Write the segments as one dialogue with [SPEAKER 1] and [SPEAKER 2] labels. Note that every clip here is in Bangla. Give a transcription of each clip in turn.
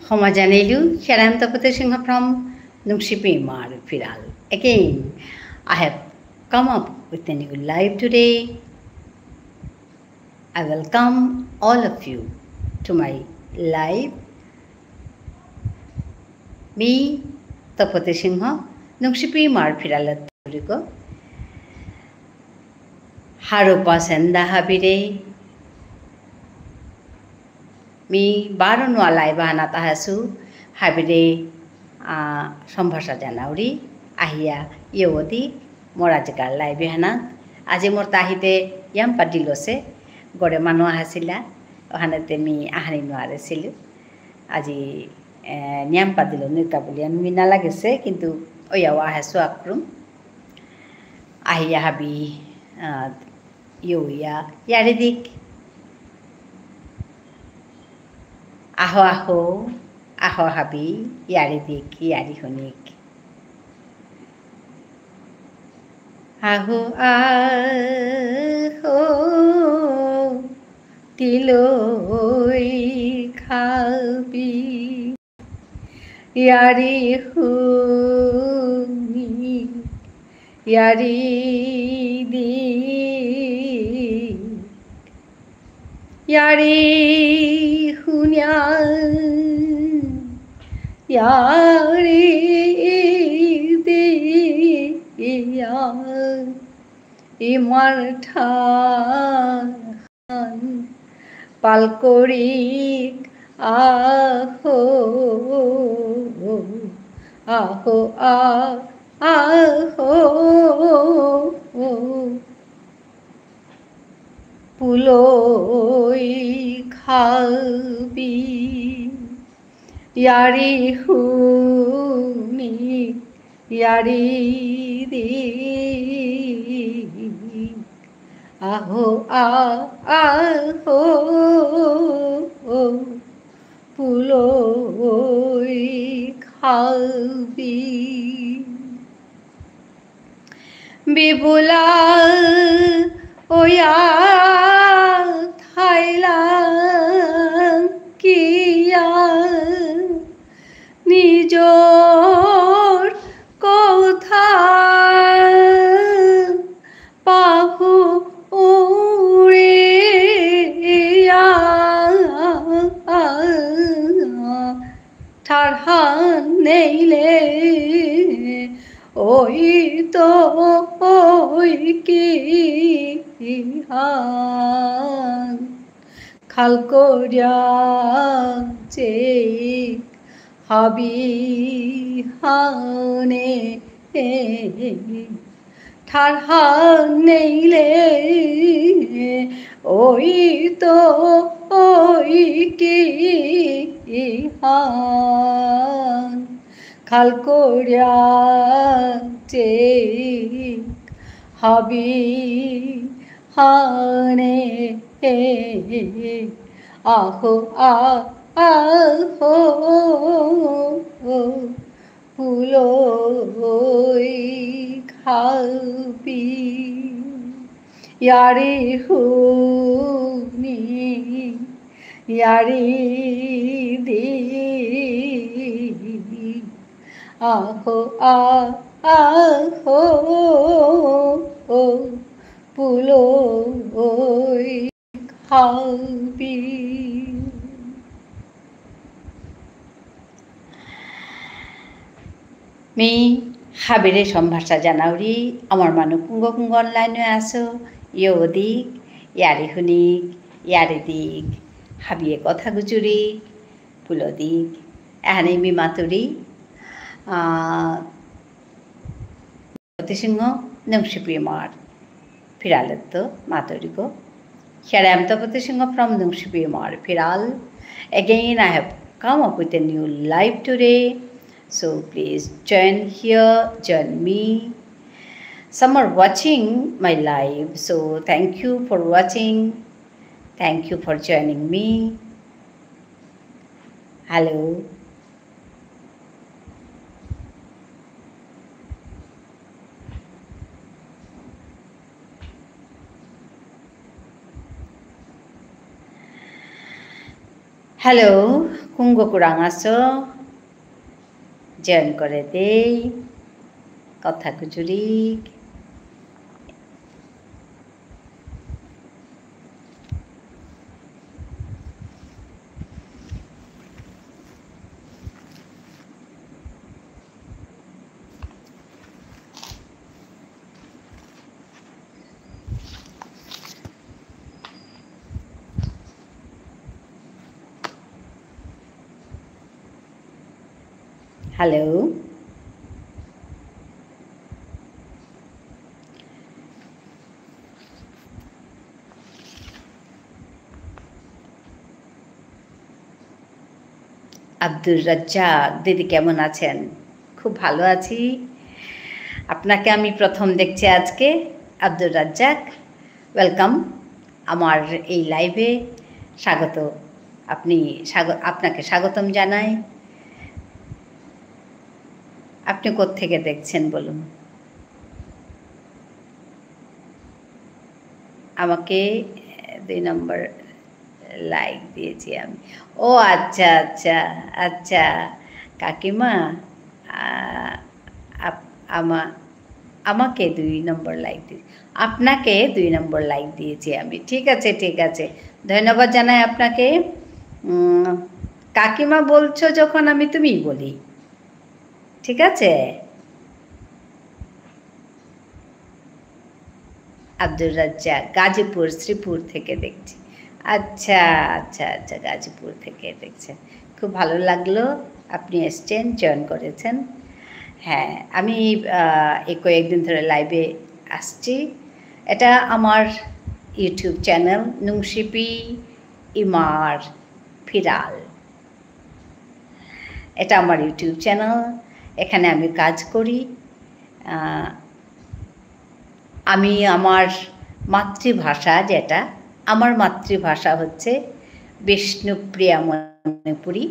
[SPEAKER 1] Homogeneilu, Sharam Tapateshinga from Nungshipi Mar Firal. Again, I have come up with a new live today. I welcome all of you to my live. Me, Tapateshinga, Nungshipi Mar Firal Turigo. Harupa Senda Habire. Mi baru no alai bahana tahasu habire সম্ভাষা জানাউরি আহিয়া ইয়দি মরাজগার লাই বিহানা আজি মোর তাহিতে ইয়াম পাতিলছে গড়ে মানুহ আহিছিলা ওহানেতে মি আহানি নোৱাৰিছিলো আজি নিয়াম পাতিলো নিকা বুলি আমি নালাগিছে কিন্তু ওয়াও আহাসু আক্রম আহিয়া হাবি ইয়া ইয়ারে দিক আহো আহো আহো হাবি ইয়ারি দিক ইয়ারি হনিক আহো আহো তিলই খাবি ইয়ারি হুনি ইয়ারি দি ইয়ারি হুনিয়া यारी दिया इमार ठान पालकोरिक आहो आहो आहो पुलोई खाबी यारी हुनी यारी दी आहो आहो पुलोई खाबी बिबुला ओया थाइला किया নিজর কথা পাহু উড়ে ঠারহান নেইলে ওই তো ওই কি হান খাল করিয়া চে হাবি হানে ঠারহান নেইলে ওই তো ওই কি হান খাল করিয়া চে হাবি হানে আহো আহো পুলোই খাবি ইয়ারি হুনি ইয়ারি দি আহো আহো পুলোই খাবি মি হাবিরে সম্ভাষা জানাউরি আমার মানুহ কুঙ্গ কুঙ্গ অনলাইনে আছো ইয় দিক ইয়ারি শুনিক ইয়ারি দিক হাবিয়ে কথা গুজুরি ফুল দিক এহানি মি মাতুরি সিংহ নংশিপি মার ফিরালত মাতুরিগো Sharam Tapateshinga from Nungshipi Mar Firal. Again, I have come up with a new live today. So please join here, join me. Some are watching my live. So thank you for watching. Thank you for joining me. Hello. Hello, হুঙ্গ কুরাঙাছ জয়েন করে দেই কথা কুচুরি হ্যালো আব্দুর রাজ্জাক দিদি কেমন আছেন? খুব ভালো আছি। আপনাকে আমি প্রথম দেখছি আজকে। আব্দুর রাজ্জাক, ওয়েলকাম আমার এই লাইভে। স্বাগত। আপনাকে স্বাগতম জানাই। আপনি কোত্থেকে দেখছেন বলুন? আমাকে 2 নম্বর লাইক দিয়েছি আমি। ও আচ্ছা আচ্ছা আচ্ছা কাকিমা, আমাকে 2 নম্বর লাইক দিয়েছি, আপনাকে 2 নম্বর লাইক দিয়েছি আমি। ঠিক আছে ঠিক আছে, ধন্যবাদ জানাই আপনাকে। কাকিমা বলছো যখন আমি তুমিই বলি, ঠিক আছে? আব্দুর রাজ্জাক গাজীপুর শ্রীপুর থেকে দেখছি। আচ্ছা আচ্ছা আচ্ছা, গাজীপুর থেকে দেখছেন, খুব ভালো লাগলো। আপনি এসছেন, জয়েন করেছেন। হ্যাঁ, আমি এই কয়েকদিন ধরে লাইভে আসছি। এটা আমার ইউটিউব চ্যানেল নুংশিপি ইমার ফিরাল। এটা আমার ইউটিউব চ্যানেল, এখানে আমি কাজ করি। আমি আমার মাতৃভাষা, যেটা আমার মাতৃভাষা হচ্ছে বিষ্ণুপ্রিয়া মণিপুরী।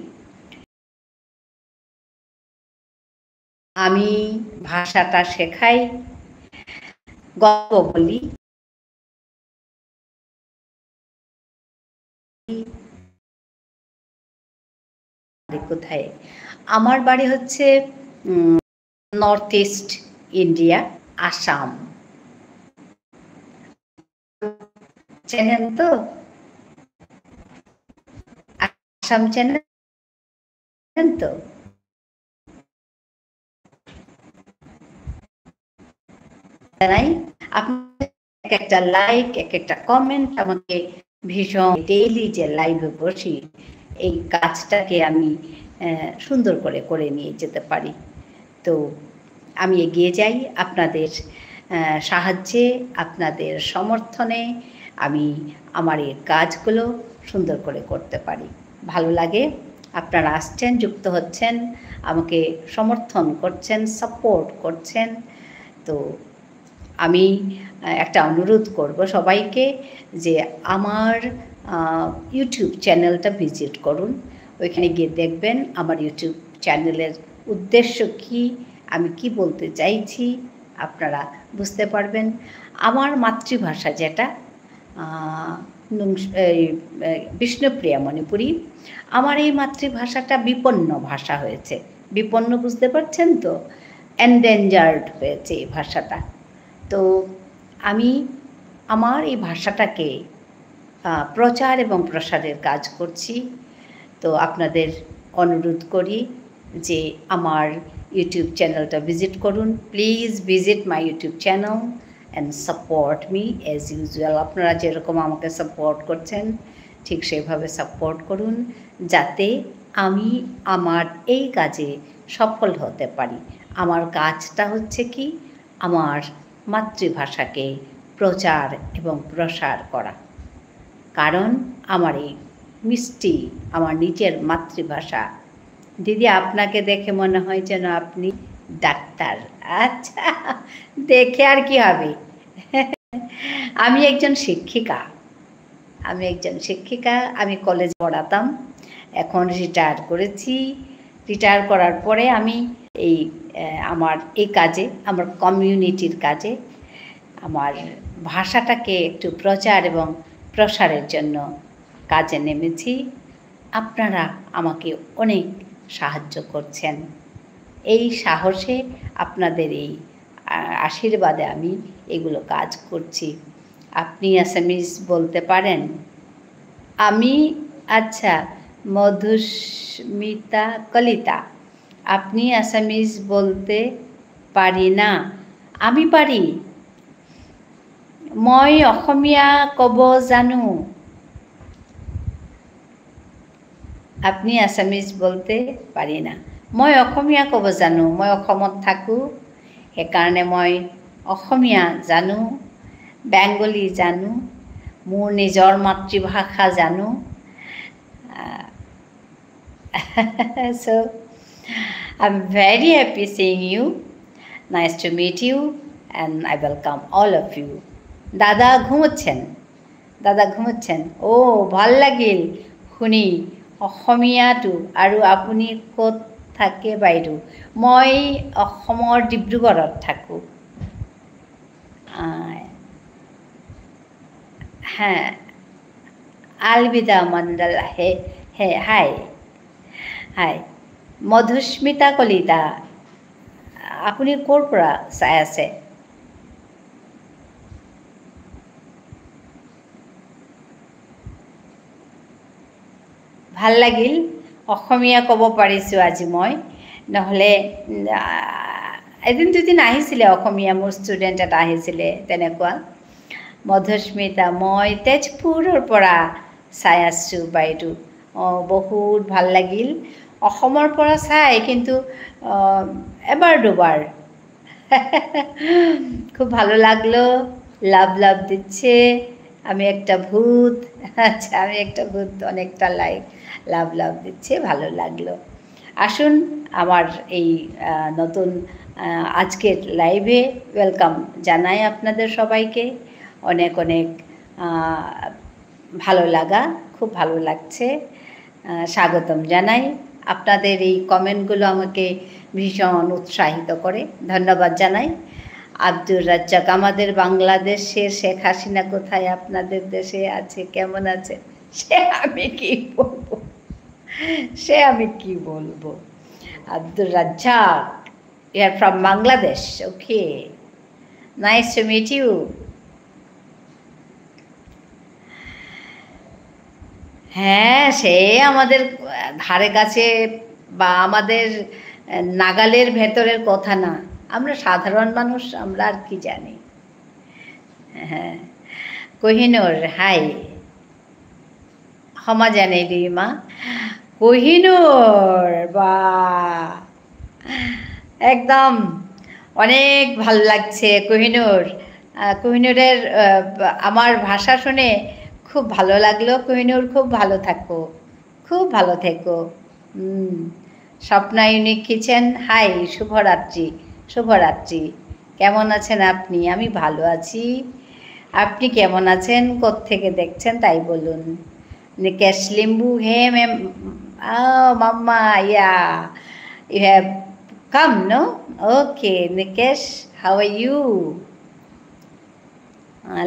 [SPEAKER 1] আমি ভাষাটা শেখাই, গল্প বলি, কোথায়? আমার বাড়ি হচ্ছে north east India, Assam. Channel তো আসাম চ্যানেল তো জানাই। আপনার এক একটা লাইক, এক একটা কমেন্ট আমাকে ভীষণ, ডেইলি যে লাইভে বসি এই কাজটাকে আমি সুন্দর করে নিয়ে যেতে পারি। তো আমি এগিয়ে যাই আপনাদের সাহায্যে, আপনাদের সমর্থনে আমি আমার এই কাজগুলো সুন্দর করে করতে পারি। ভালো লাগে, আপনারা আসছেন, যুক্ত হচ্ছেন, আমাকে সমর্থন করছেন, সাপোর্ট করছেন। তো আমি একটা অনুরোধ করব সবাইকে যে আমার ইউটিউব চ্যানেলটা ভিজিট করুন। ওইখানে গিয়ে দেখবেন আমার ইউটিউব চ্যানেলের উদ্দেশ্য কী, আমি কি বলতে চাইছি আপনারা বুঝতে পারবেন। আমার মাতৃভাষা যেটা বিষ্ণুপ্রিয়া মণিপুরী, আমার এই মাতৃভাষাটা বিপন্ন ভাষা হয়েছে। বিপন্ন বুঝতে পারছেন তো, এন্ডেঞ্জার্ড হয়েছে এই ভাষাটা। তো আমি আমার এই ভাষাটাকে প্রচার এবং প্রসারের কাজ করছি। তো আপনাদের অনুরোধ করি যে আমার ইউটিউব চ্যানেলটা ভিজিট করুন। Please visit my YouTube channel and support me as usual. আপনারা যেরকম আমাকে সাপোর্ট করছেন ঠিক সেভাবে সাপোর্ট করুন, যাতে আমি আমার এই কাজে সফল হতে পারি। আমার কাজটা হচ্ছে কি, আমার মাতৃভাষাকে প্রচার এবং প্রসার করা। কারণ আমার এই মিষ্টি আমার নিজের মাতৃভাষা। দিদি, আপনাকে দেখে মনে হয় যেন আপনি ডাক্তার। আচ্ছা, দেখে আর কি হবে। আমি একজন শিক্ষিকা, আমি কলেজ পড়াতাম, এখন রিটায়ার করেছি। রিটায়ার করার পরে আমি আমার এই কাজে, আমার কমিউনিটির কাজে, আমার ভাষাটাকে একটু প্রচার এবং প্রসারের জন্য কাজে নেমেছি। আপনারা আমাকে অনেক সাহায্য করছেন। এই সাহসে আপনাদের এই আশীর্বাদে আমি এগুলো কাজ করছি। আপনি অ্যাসামিজ বলতে পারেন? আমি আচ্ছা, মধুস্মিতা কলিতা। আপনি অ্যাসামিজ বলতে পারি না? আমি পারি। মই অসমীয়া ক'ব জানো। আপনি আছামিজ বলতে পাৰি না। মই অসমীয়া ক'ব জানো। মই অসমত থাকোঁ, সেইকাৰণে মই অসমীয়া জানো, বেংগলী জানো, মোৰ নিজৰ মাতৃভাষা জানো। So, I'm very happy seeing you. Nice to meet you and I welcome all of you. দাদা ঘুমোচ্ছেন? দাদা ঘুমোচ্ছেন? ভাল লাগিল শুনি অসমীয়াটো। আৰু আপুনি ক'ত থাকে বাইদেউ? মই অসমৰ ডিব্ৰুগড়ত থাকোঁ। হ্যাঁ, আলবিদা মণ্ডল। Hi hi, Madhusmita Kalita. আপুনি ক'ৰ পৰা চাই আছে? ভাল লাগিল অসমীয়া ক'ব পাৰিছোঁ আজি মই। নহ'লে এদিন দুদিন আহিছিলে অসমীয়া, মোৰ ষ্টুডেণ্ট এটা আহিছিলে তেনেকুৱা। মধুস্মিতা, মই তেজপুৰৰ পৰা চাই আছোঁ বাইদেউ। বহুত ভাল লাগিল। অসমৰ পৰা চাই, কিন্তু এবার দুবার। খুব ভালো লাগলো। লাভ লাভ দিচ্ছে। আমি একটা ভূত। আচ্ছা, আমি একটা ভূত, অনেকটা লাভ লাভ দিচ্ছে, ভালো লাগলো। আসুন আমার এই নতুন আজকের লাইভে ওয়েলকাম জানাই আপনাদের সবাইকে। অনেক অনেক ভালো লাগা, খুব ভালো লাগছে। স্বাগতম জানাই। আপনাদের এই কমেন্টগুলো আমাকে ভীষণ উৎসাহিত করে, ধন্যবাদ জানাই। আব্দুর রাজ্জাক, আমাদের বাংলাদেশের শেখ হাসিনা কোথায়? আপনাদের দেশে আছে, কেমন আছে? সে আমি কি বলবো? Abdur Razzak, you are from Bangladesh, okay, nice to meet you. হ্যাঁ, সে আমাদের ধারে কাছে বা আমাদের নাগালের ভেতরের কথা না। আমরা সাধারণ মানুষ, আমরা আর কি জানি। হ্যাঁ, কোহিনুর, হাই। ক্ষমা জানে রিমা। কোহিনুর, বা একদম অনেক ভালো লাগছে কোহিনুর। কোহিনুরের আমার ভাষা শুনে খুব ভালো লাগলো। কোহিনুর, খুব ভালো থাকো, খুব ভালো থেকো। স্বপ্না ইউনিক কিচেন, হাই, শুভরাত্রি। শুভরাত্রি। কেমন আছেন আপনি? আমি ভালো আছি। আপনি কেমন আছেন? কোত্থেকে দেখছেন তাই বলুন। নিকেশ লিম্বু, হে ম্যাম, মাম্মা, yeah, you have come, no? Okay, Nikesh, how are you?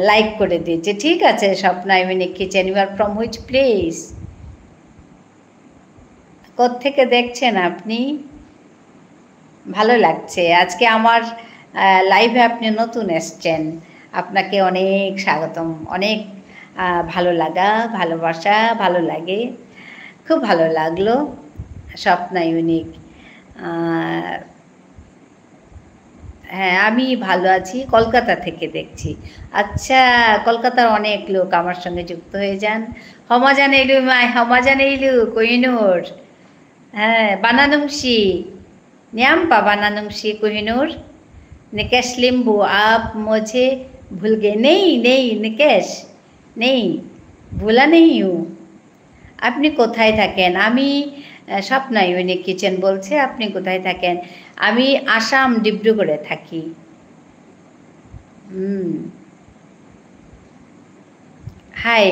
[SPEAKER 1] Like করে দিয়েছে, ঠিক আছে। Swapna unique kitchen, you are from which place? কোত্থেকে দেখছেন আপনি? ভালো লাগছে আজকে আমার লাইভে আপনি নতুন এসছেন, আপনাকে অনেক স্বাগতম। অনেক ভালো লাগা, ভালোবাসা, ভালো লাগে, খুব ভালো লাগলো। স্বপ্না ইউনিক, হ্যাঁ আমি ভালো আছি, কলকাতা থেকে দেখছি। আচ্ছা, কলকাতার অনেক লোক আমার সঙ্গে যুক্ত হয়ে যান। হমাজান এলু মাই, হমাজান এলু কোহিনুর। হ্যাঁ, বানানুংশি न्याम्पा बनानुंगशी कोहिनूर। निकेश लिम्बू, आप मुझे भूल गए? नहीं नहीं निकेश, नहीं, भूला नहीं हूँ। আপনি কোথায় থাকেন? আমি স্বপ্না ইউনিক কিচেন বলছে। আপনি কোথায় থাকেন? আমি আসাম, ডিব্রুগড়ে থাকি। হাই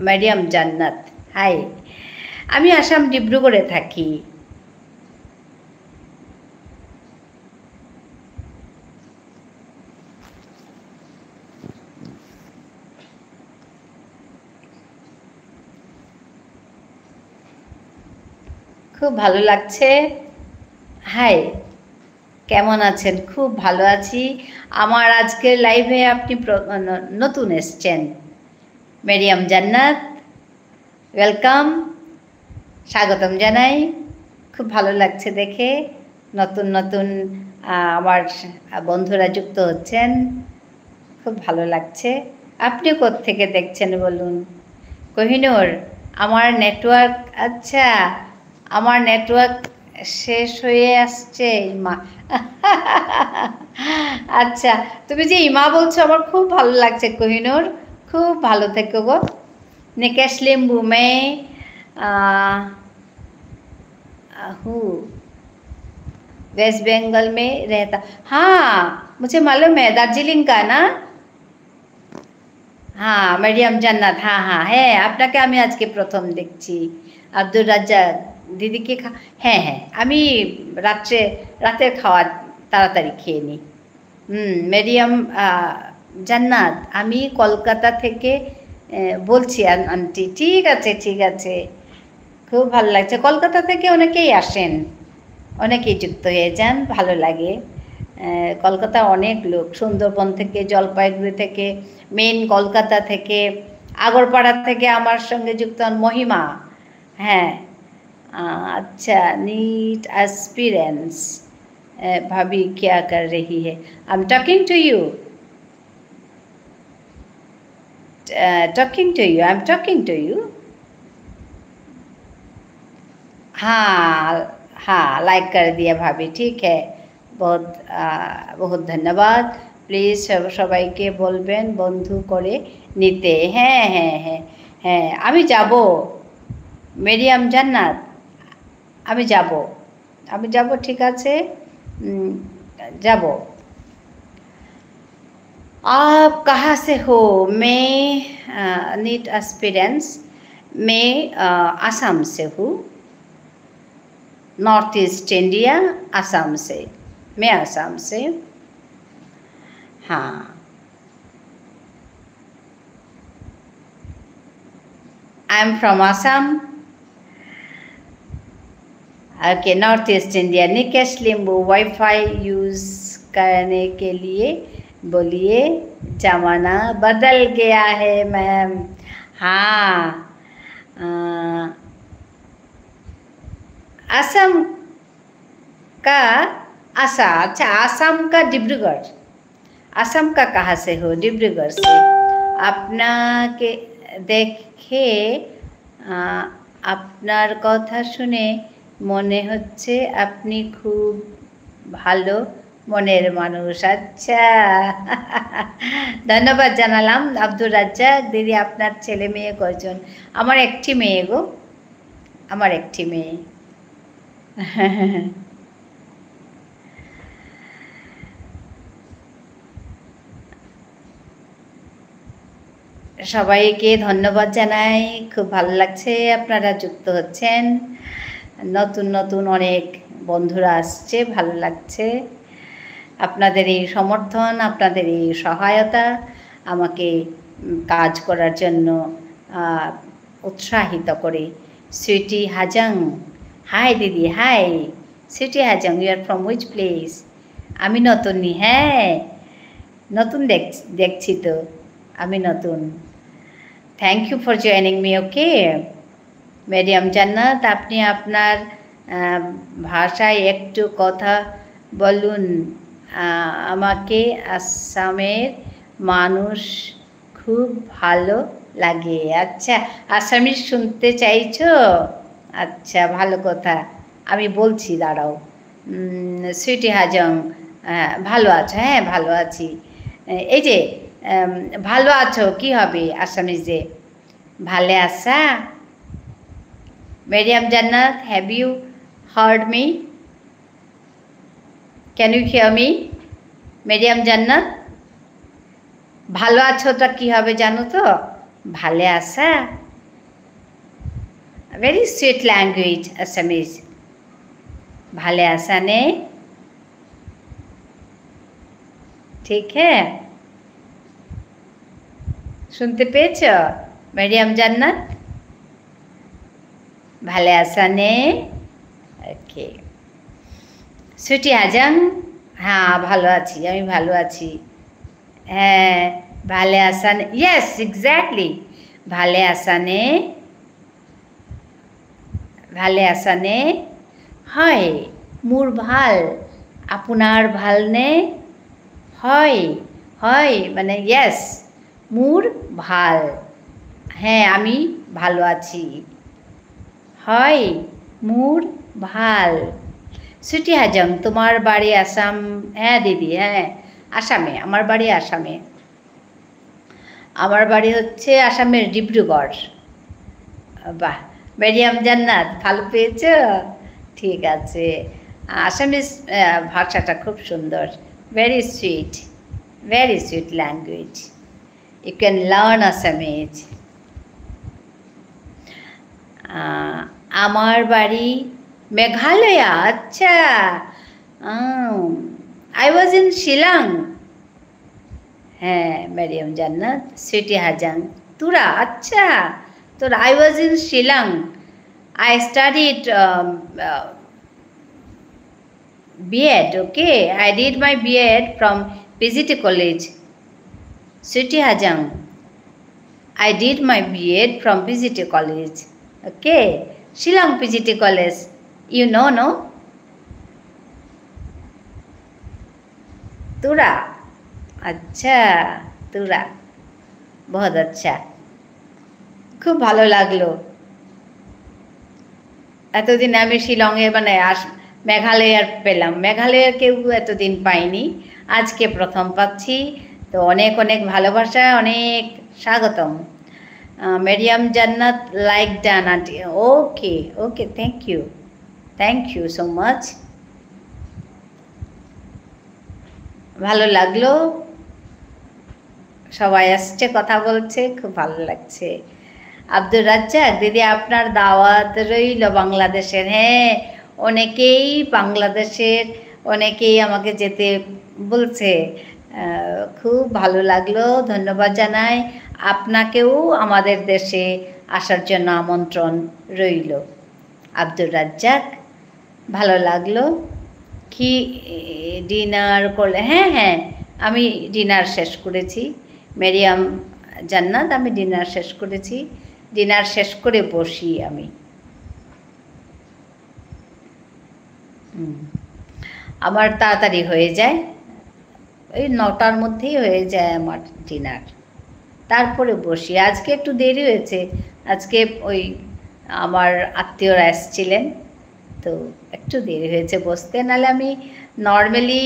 [SPEAKER 1] মেরিয়াম জান্নাত, হাই। আমি আসাম, ডিব্রুগড়ে থাকি। খুব ভালো লাগছে। হাই, কেমন আছেন? খুব ভালো আছি। আমার আজকের লাইভে আপনি নতুন এসছেন। মেরিয়াম জান্নাত, ওয়েলকাম, স্বাগতম জানাই। খুব ভালো লাগছে দেখে, নতুন নতুন আমার বন্ধুরা যুক্ত হচ্ছেন, খুব ভালো লাগছে। আপনি কোত্থেকে দেখছেন বলুন? কোহিনূর, আমার নেটওয়ার্ক, আচ্ছা আমার নেটওয়ার্ক শেষ হয়ে আসছে ইমা। আচ্ছা, তুমি যে ইমা বলছো আমার খুব ভালো লাগছে কোহিনূর, খুব ভালো থেকো গো। निकेश लिम्बू में हूँ, वेस्ट बंगाल में रहता। हाँ, मुझे मालूम है, दार्जिलिंग का ना। हाँ, मरियम जन्नत, हाँ हाँ, হ্যাঁ আপনাকে আমি আজকে প্রথম দেখছি। আব্দুর রাজ্জাক দিদিকে হ্যাঁ হ্যাঁ, আমি রাতের খাওয়া তাড়াতাড়ি খেয়ে নিই। মেরিয়াম জান্নাত, আমি কলকাতা থেকে বলছি আন্টি। ঠিক আছে ঠিক আছে, খুব ভালো লাগছে। কলকাতা থেকে অনেকেই আসেন, অনেকেই যুক্ত হয়ে যান, ভালো লাগে। কলকাতা অনেক লোক, সুন্দরবন থেকে, জলপাইগুড়ি থেকে, মেন কলকাতা থেকে, আগরপাড়া থেকে আমার সঙ্গে যুক্ত হন মহিমা। হ্যাঁ, अच्छा, नीट एस्पिरेंस, भाभी क्या कर रही है? I am talking to you, talking to you, I am talking to you. हाँ हाँ, लाइक कर दिया भाभी, ठीक है, बहुत बहुत धन्यवाद। প্লিজ সবাইকে বলবেন বন্ধু করে নিতে। হ্যাঁ হ্যাঁ হ্যাঁ হ্যাঁ, আমি যাব মেরিয়াম জান্নাত, আমি যাব, ঠিক আছে, যাব। आप कहाँ से हो? मैं नीट एस्पिरेंस, मैं आसाम से हूँ, नॉर्थ ईस्ट इंडिया, आसाम से, मैं आसाम से। हाँ, I am from Assam. Okay, north east India. Nikesh Limbu, wifi use करने के लिए बोलिए, ज़माना बदल गया है मैम। हाँ, असम का अच्छा, आसाम का डिब्रूगढ़। आसाम का कहाँ से हो? डिब्रूगढ़ से। আপনাকে দেখে আপনার কথা শুনে মনে হচ্ছে আপনি খুব ভালো মনের মানুষ। আচ্ছা, ধন্যবাদ জানালাম আব্দুর রাজ্জাক দিদি। আপনার ছেলে মেয়ে কয়জন? আমার একটি মেয়ে গো, আমার একটি মেয়ে। সবাইকে ধন্যবাদ জানাই, খুব ভালো লাগছে আপনারা যুক্ত হচ্ছেন, নতুন নতুন অনেক বন্ধুরা আসছে, ভালো লাগছে। আপনাদের এই সমর্থন, আপনাদের এই সহায়তা আমাকে কাজ করার জন্য উৎসাহিত করে। সুইটি হাজাং, হাই দিদি, hi Sweety Hajong, you are from which place? আমি নতুনই, হ্যাঁ নতুন দেখছি তো, আমি নতুন। Thank you for joining me. Okay Mariyam Jannat, আপনি আপনার ভাষায় একটু কথা বলুন, আমাকে আসামের মানুষ খুব ভালো লাগে। আচ্ছা, আসামি শুনতে চাইছো? আচ্ছা, ভালো কথা, আমি বলছি, দাঁড়াও। সুইটি হাজং, ভালো আছো? হ্যাঁ ভালো আছি। এই যে ভালো আছো কি হবে আসামিজে? ভালে আসা। Mariam Jannat, have you heard me? Can you hear me? Mariam Jannat, ভালো আছোটা কি হবে জানো তো? ভালে আসা, वेरी स्वीट लैंग्वेज असमीज। भाले आसा ने, ठीक है, শুনতে পেয়েছ মেরিয়াম জান্নাত? ভালে আছা নে? ওকে সুইটি হাজাং হ্যাঁ ভালো আছি আমি ভালো আছি হ্যাঁ ভালে আছানে ইয়েস এক্স্যাক্টলি ভালে আছানে হয় মোৰ ভাল আপোনাৰ ভালনে হয় হয় মানে ইয়েস মোৰ ভাল হ্যাঁ আমি ভালো আছি হয় মোৰ ভাল সুইটি হাজং তোমার বাড়ি আসাম হ্যাঁ দিদি হ্যাঁ আসামে আমার বাড়ি আসামে আমার বাড়ি হচ্ছে আসামের ডিব্রুগড় বাহ মেরিয়াম জান্নাত ভালো পেয়েছ ঠিক আছে আসামিস ভাষাটা খুব সুন্দর very sweet language you can learn Assamese আমার বাড়ি মেঘালয়া আচ্ছা আই ওয়াজ ইন শিলং হ্যাঁ মেরিয়াম জান্নাত সুইটি হাজাং তোরা আচ্ছা তোরা I was in Shillong I studied B.Ed, okay? I did my B.Ed from PGT College. Suiti Hajang. I did my B.Ed from PGT College. Okay? Shillong PGT College. You know, no? Tura. अच्छा तुरा बहुत अच्छा খুব ভালো লাগলো এতদিন আমি শিলংয়ে মানে মেঘালয়ার পেলাম মেঘালয়ার কেউ এতদিন পাইনি আজকে প্রথম পাচ্ছি তো অনেক অনেক ভালোবাসা অনেক স্বাগতম Mariam Jannat like done aunty okay okay thank you so much ভালো লাগলো সবাই আসছে কথা বলছে খুব ভালো লাগছে আব্দুর রাজ্জাক দিদি আপনার দাওয়াত রইল বাংলাদেশের হ্যাঁ অনেকেই বাংলাদেশের অনেকেই আমাকে যেতে বলছে খুব ভালো লাগলো ধন্যবাদ জানাই আপনাকেও আমাদের দেশে আসার জন্য আমন্ত্রণ রইল আব্দুর রাজ্জাক ভালো লাগলো কি ডিনার করলে হ্যাঁ আমি ডিনার শেষ করেছি মেরিয়াম জান্নাত আমি ডিনার শেষ করেছি ডিনার শেষ করে বসি আমি আমার তাড়াতাড়ি হয়ে যায় ওই 9টার মধ্যেই হয়ে যায় আমার ডিনার তারপরে বসি আজকে একটু দেরি হয়েছে আজকে ওই আমার আত্মীয়রা এসেছিলেন তো একটু দেরি হয়েছে বসতে নাহলে আমি নর্মালি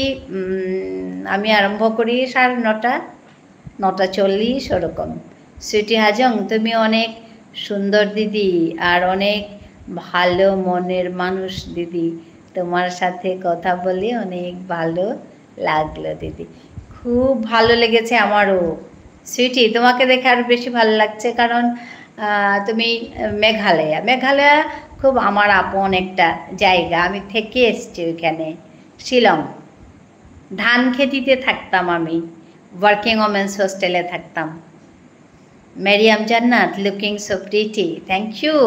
[SPEAKER 1] আমি আরম্ভ করি 9:30 9:40 ওরকম সুইটি হাজং তুমি অনেক সুন্দর দিদি আর অনেক ভালো মনের মানুষ দিদি তোমার সাথে কথা বলে অনেক ভালো লাগলো দিদি খুব ভালো লেগেছে আমারও সুইটি তোমাকে দেখে আরও বেশি ভালো লাগছে কারণ তুমি মেঘালয়া খুব আমার আপন একটা জায়গা আমি থেকে এসেছি ওইখানে শিলং ধান খেতিতে থাকতাম আমি ওয়ার্কিং ওমেন্স হোস্টেলে থাকতাম Mariam Jannat looking so pretty thank you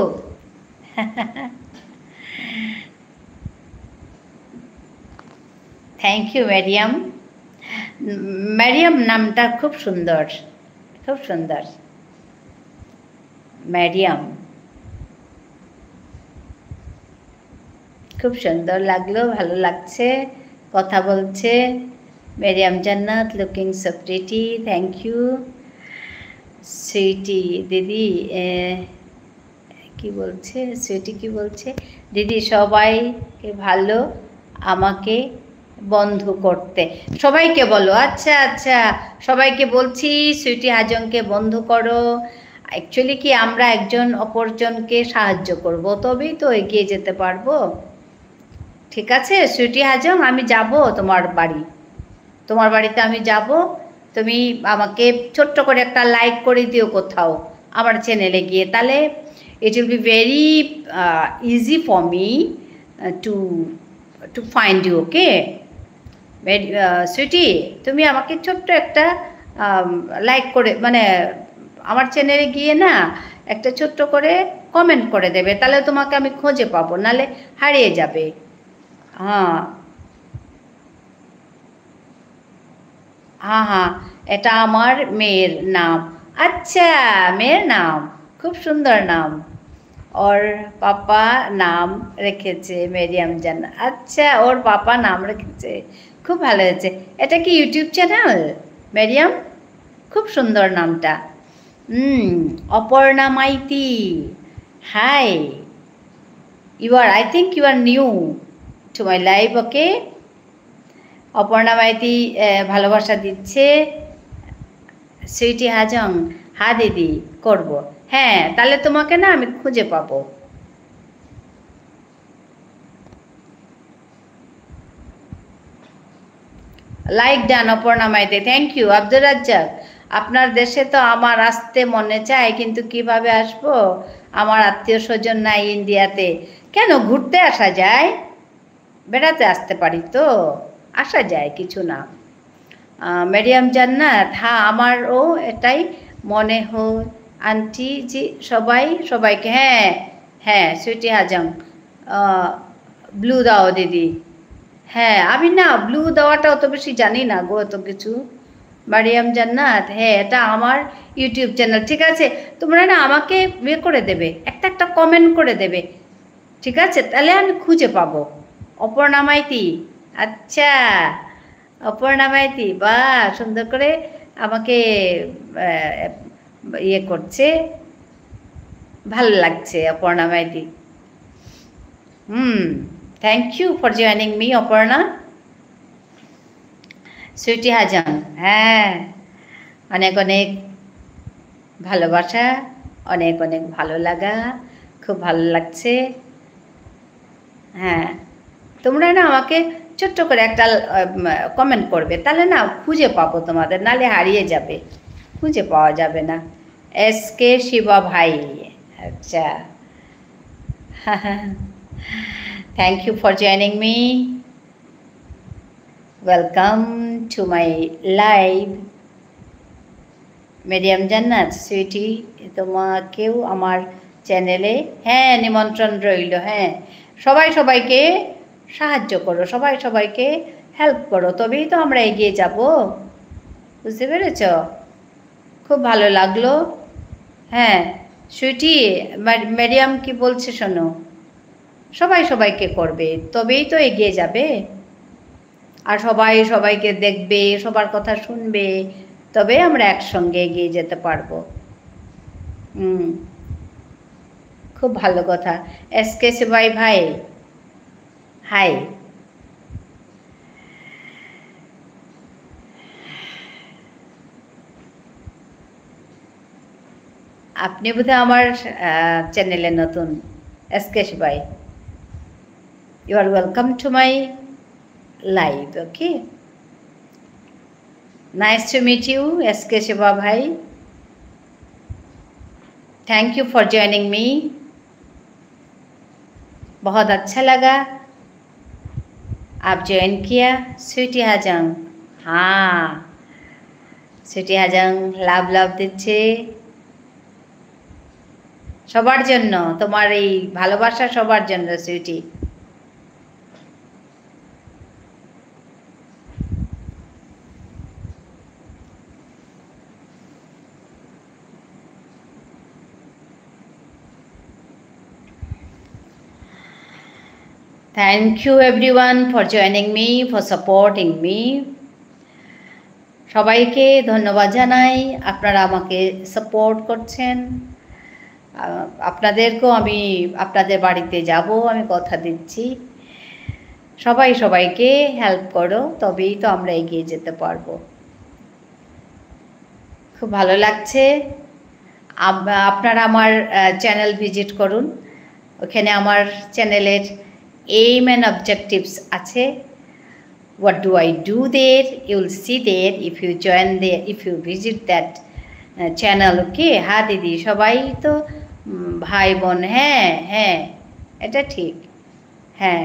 [SPEAKER 1] thank you Mariam নামটা খুব সুন্দর মেরিয়াম খুব সুন্দর লাগলো ভালো লাগছে কথা বলছে Mariam Jannat looking so pretty thank you sweetie দিদি কি বলছে সুইটি কি বলছে দিদি সবাইকে ভালো আমাকে বন্ধু করতে সবাইকে বলো আচ্ছা সবাইকে বলছি সুইটি হাজংকে বন্ধু করো অ্যাকচুয়ালি কি আমরা একজন অপরজনকে সাহায্য করব তবেই তো এগিয়ে যেতে পারবো ঠিক আছে সুইটি হাজং আমি যাব তোমার বাড়িতে আমি যাব তুমি আমাকে ছোট্ট করে একটা লাইক করে দিও কোথাও আমার চ্যানেলে গিয়ে তাহলে it will be very easy for me to find you okay sweetie তুমি আমাকে ছোট্ট একটা লাইক করে মানে আমার চ্যানেলে গিয়ে না একটা ছোট্ট করে কমেন্ট করে দেবে তাহলে তোমাকে আমি খুঁজে পাবো নাহলে হারিয়ে যাবে হ্যাঁ हाँ हाँ এটা আমার মেয়ের নাম अच्छा মেয়ের নাম খুব সুন্দর নাম और पापा নাম রেখেছে মেরিয়াম জান্নাত আচ্ছা ওর পাপা নাম রেখেছে খুব ভালো হয়েছে এটা কি ইউটিউব চ্যানেল মেরিয়াম খুব সুন্দর নামটা Aparna Maiti hi you are I think you are new to my life okay Aparna Maiti ভালোবাসা দিচ্ছে সুইটি হাজং হ্যাঁ দিদি করব হ্যাঁ তাহলে তোমাকে না আমি খুঁজে পাবো like done Aparna Maiti thank you Abdur Razzaq আপনার দেশে তো আমার আসতে মনে চায় কিন্তু কিভাবে আসবো আমার আত্মীয় স্বজন নাই ইন্ডিয়াতে কেন ঘুরতে আসা যায় বেড়াতে আসতে পারি তো আসা যায় কিছু না মেরিয়াম জান্নাত হ্যাঁ আমারও এটাই মনে হয় আন্টি জি সবাইকে হ্যাঁ হ্যাঁ সুইটি হাজাং ব্লু দাও দিদি হ্যাঁ আমি না ব্লু দেওয়াটা অত বেশি জানি না গো অত কিছু মারিয়াম জান্নাত হ্যাঁ এটা আমার ইউটিউব চ্যানেল ঠিক আছে তোমরা না আমাকে ইয়ে করে দেবে একটা কমেন্ট করে দেবে ঠিক আছে তাহলে আমি খুঁজে পাবো অপর্ণা মাইতি আচ্ছা অপর্ণা মাইতি বা সুন্দর করে আমাকে ইয়ে করছে ভালো লাগছে Aparna Maiti thank you for joining me Aparna Sweety Hajong হ্যাঁ অনেক অনেক ভালোবাসা অনেক অনেক ভালো লাগা খুব ভালো লাগছে হ্যাঁ তোমরা না আমাকে ছোট্ট করে একটা কমেন্ট করবে তাহলে না খুঁজে পাবো তোমাদের নালে হারিয়ে যাবে খুঁজে পাওয়া যাবে না এস কে শিবা ভাই আচ্ছা thank you for joining me welcome to my live Mariam Jannat sweetie তোমাকেও আমার চ্যানেলে হ্যাঁ নিমন্ত্রণ রইল হ্যাঁ সবাইকে সাহায্য করো সবাইকে হেল্প করো তবেই তো আমরা এগিয়ে যাব বুঝতে পেরেছ খুব ভালো লাগলো হ্যাঁ সুইটি মেরিয়াম কি বলছে শোনো সবাইকে করবে তবেই তো এগিয়ে যাবে আর সবাইকে দেখবে সবার কথা শুনবে তবে আমরা একসঙ্গে এগিয়ে যেতে পারবো খুব ভালো কথা এস কে সিবাই ভাই হাই আপনি বোধহয় আমার চ্যানেলে নতুন এস কে সিবাই you are welcome to my live okay nice to meet you S K Shiva भाई thank you for joining me बहुत अच्छा लगा आप ज्वाइन किया स्वीटी हाजंग हाँ स्वीटी हाजंग लाभ দিচ্ছে সবার জন্য তোমার এই ভালোবাসা সবার জন্য Sweety Thank you everyone for joining me, for supporting me. সবাইকে ধন্যবাদ জানাই আপনারা আমাকে সাপোর্ট করছেন আপনাদেরকেও আমি আপনাদের বাড়িতে যাব আমি কথা দিচ্ছি সবাইকে হেল্প করো তবেই তো আমরা এগিয়ে যেতে পারবো খুব ভালো লাগছে আপনারা আমার চ্যানেল ভিজিট করুন ওখানে আমার চ্যানেলের aim and objectives আছে what do I do there you will see there if you join there if you visit that channel okay হ্যাঁ দিদি সবাই তো ভাই বোন হ্যাঁ এটা ঠিক হ্যাঁ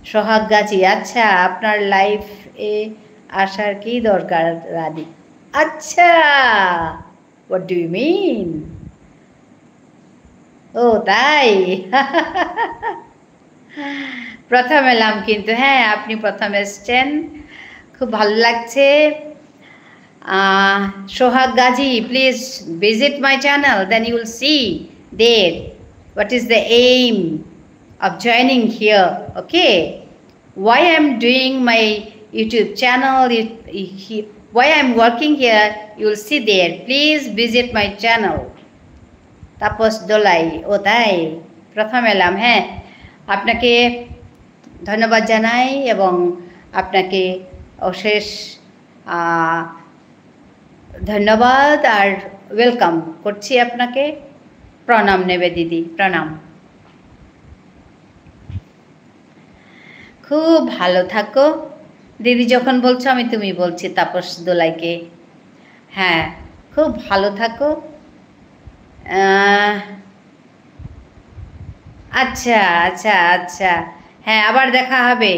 [SPEAKER 1] সোহাগ গাজী আচ্ছা আপনার লাইফে আসার কি দরকার রাদি আচ্ছা what do you mean ও তাই প্রথম এলাম কিন্তু, হ্যাঁ আপনি প্রথম এসছেন, খুব ভালো লাগছে। Sohag Gaji, please visit my channel, then you will see there what is the aim of joining here. Okay, why I'm doing my YouTube channel, why I'm working here, you will see there. Please visit my channel. Tapas দোলাই, ও তাই প্রথম এলাম, হ্যাঁ আপনাকে ধন্যবাদ জানাই এবং আপনাকে অশেষ ধন্যবাদ আর ওয়েলকাম করছি আপনাকে। প্রণাম নেবে দিদি, প্রণাম। খুব ভালো থাকো দিদি, যখন বলছো আমি তুমি বলছি তাপস দোলাইকে। হ্যাঁ খুব ভালো থাকো। আচ্ছা আচ্ছা আচ্ছা, হ্যাঁ আবার দেখা হবে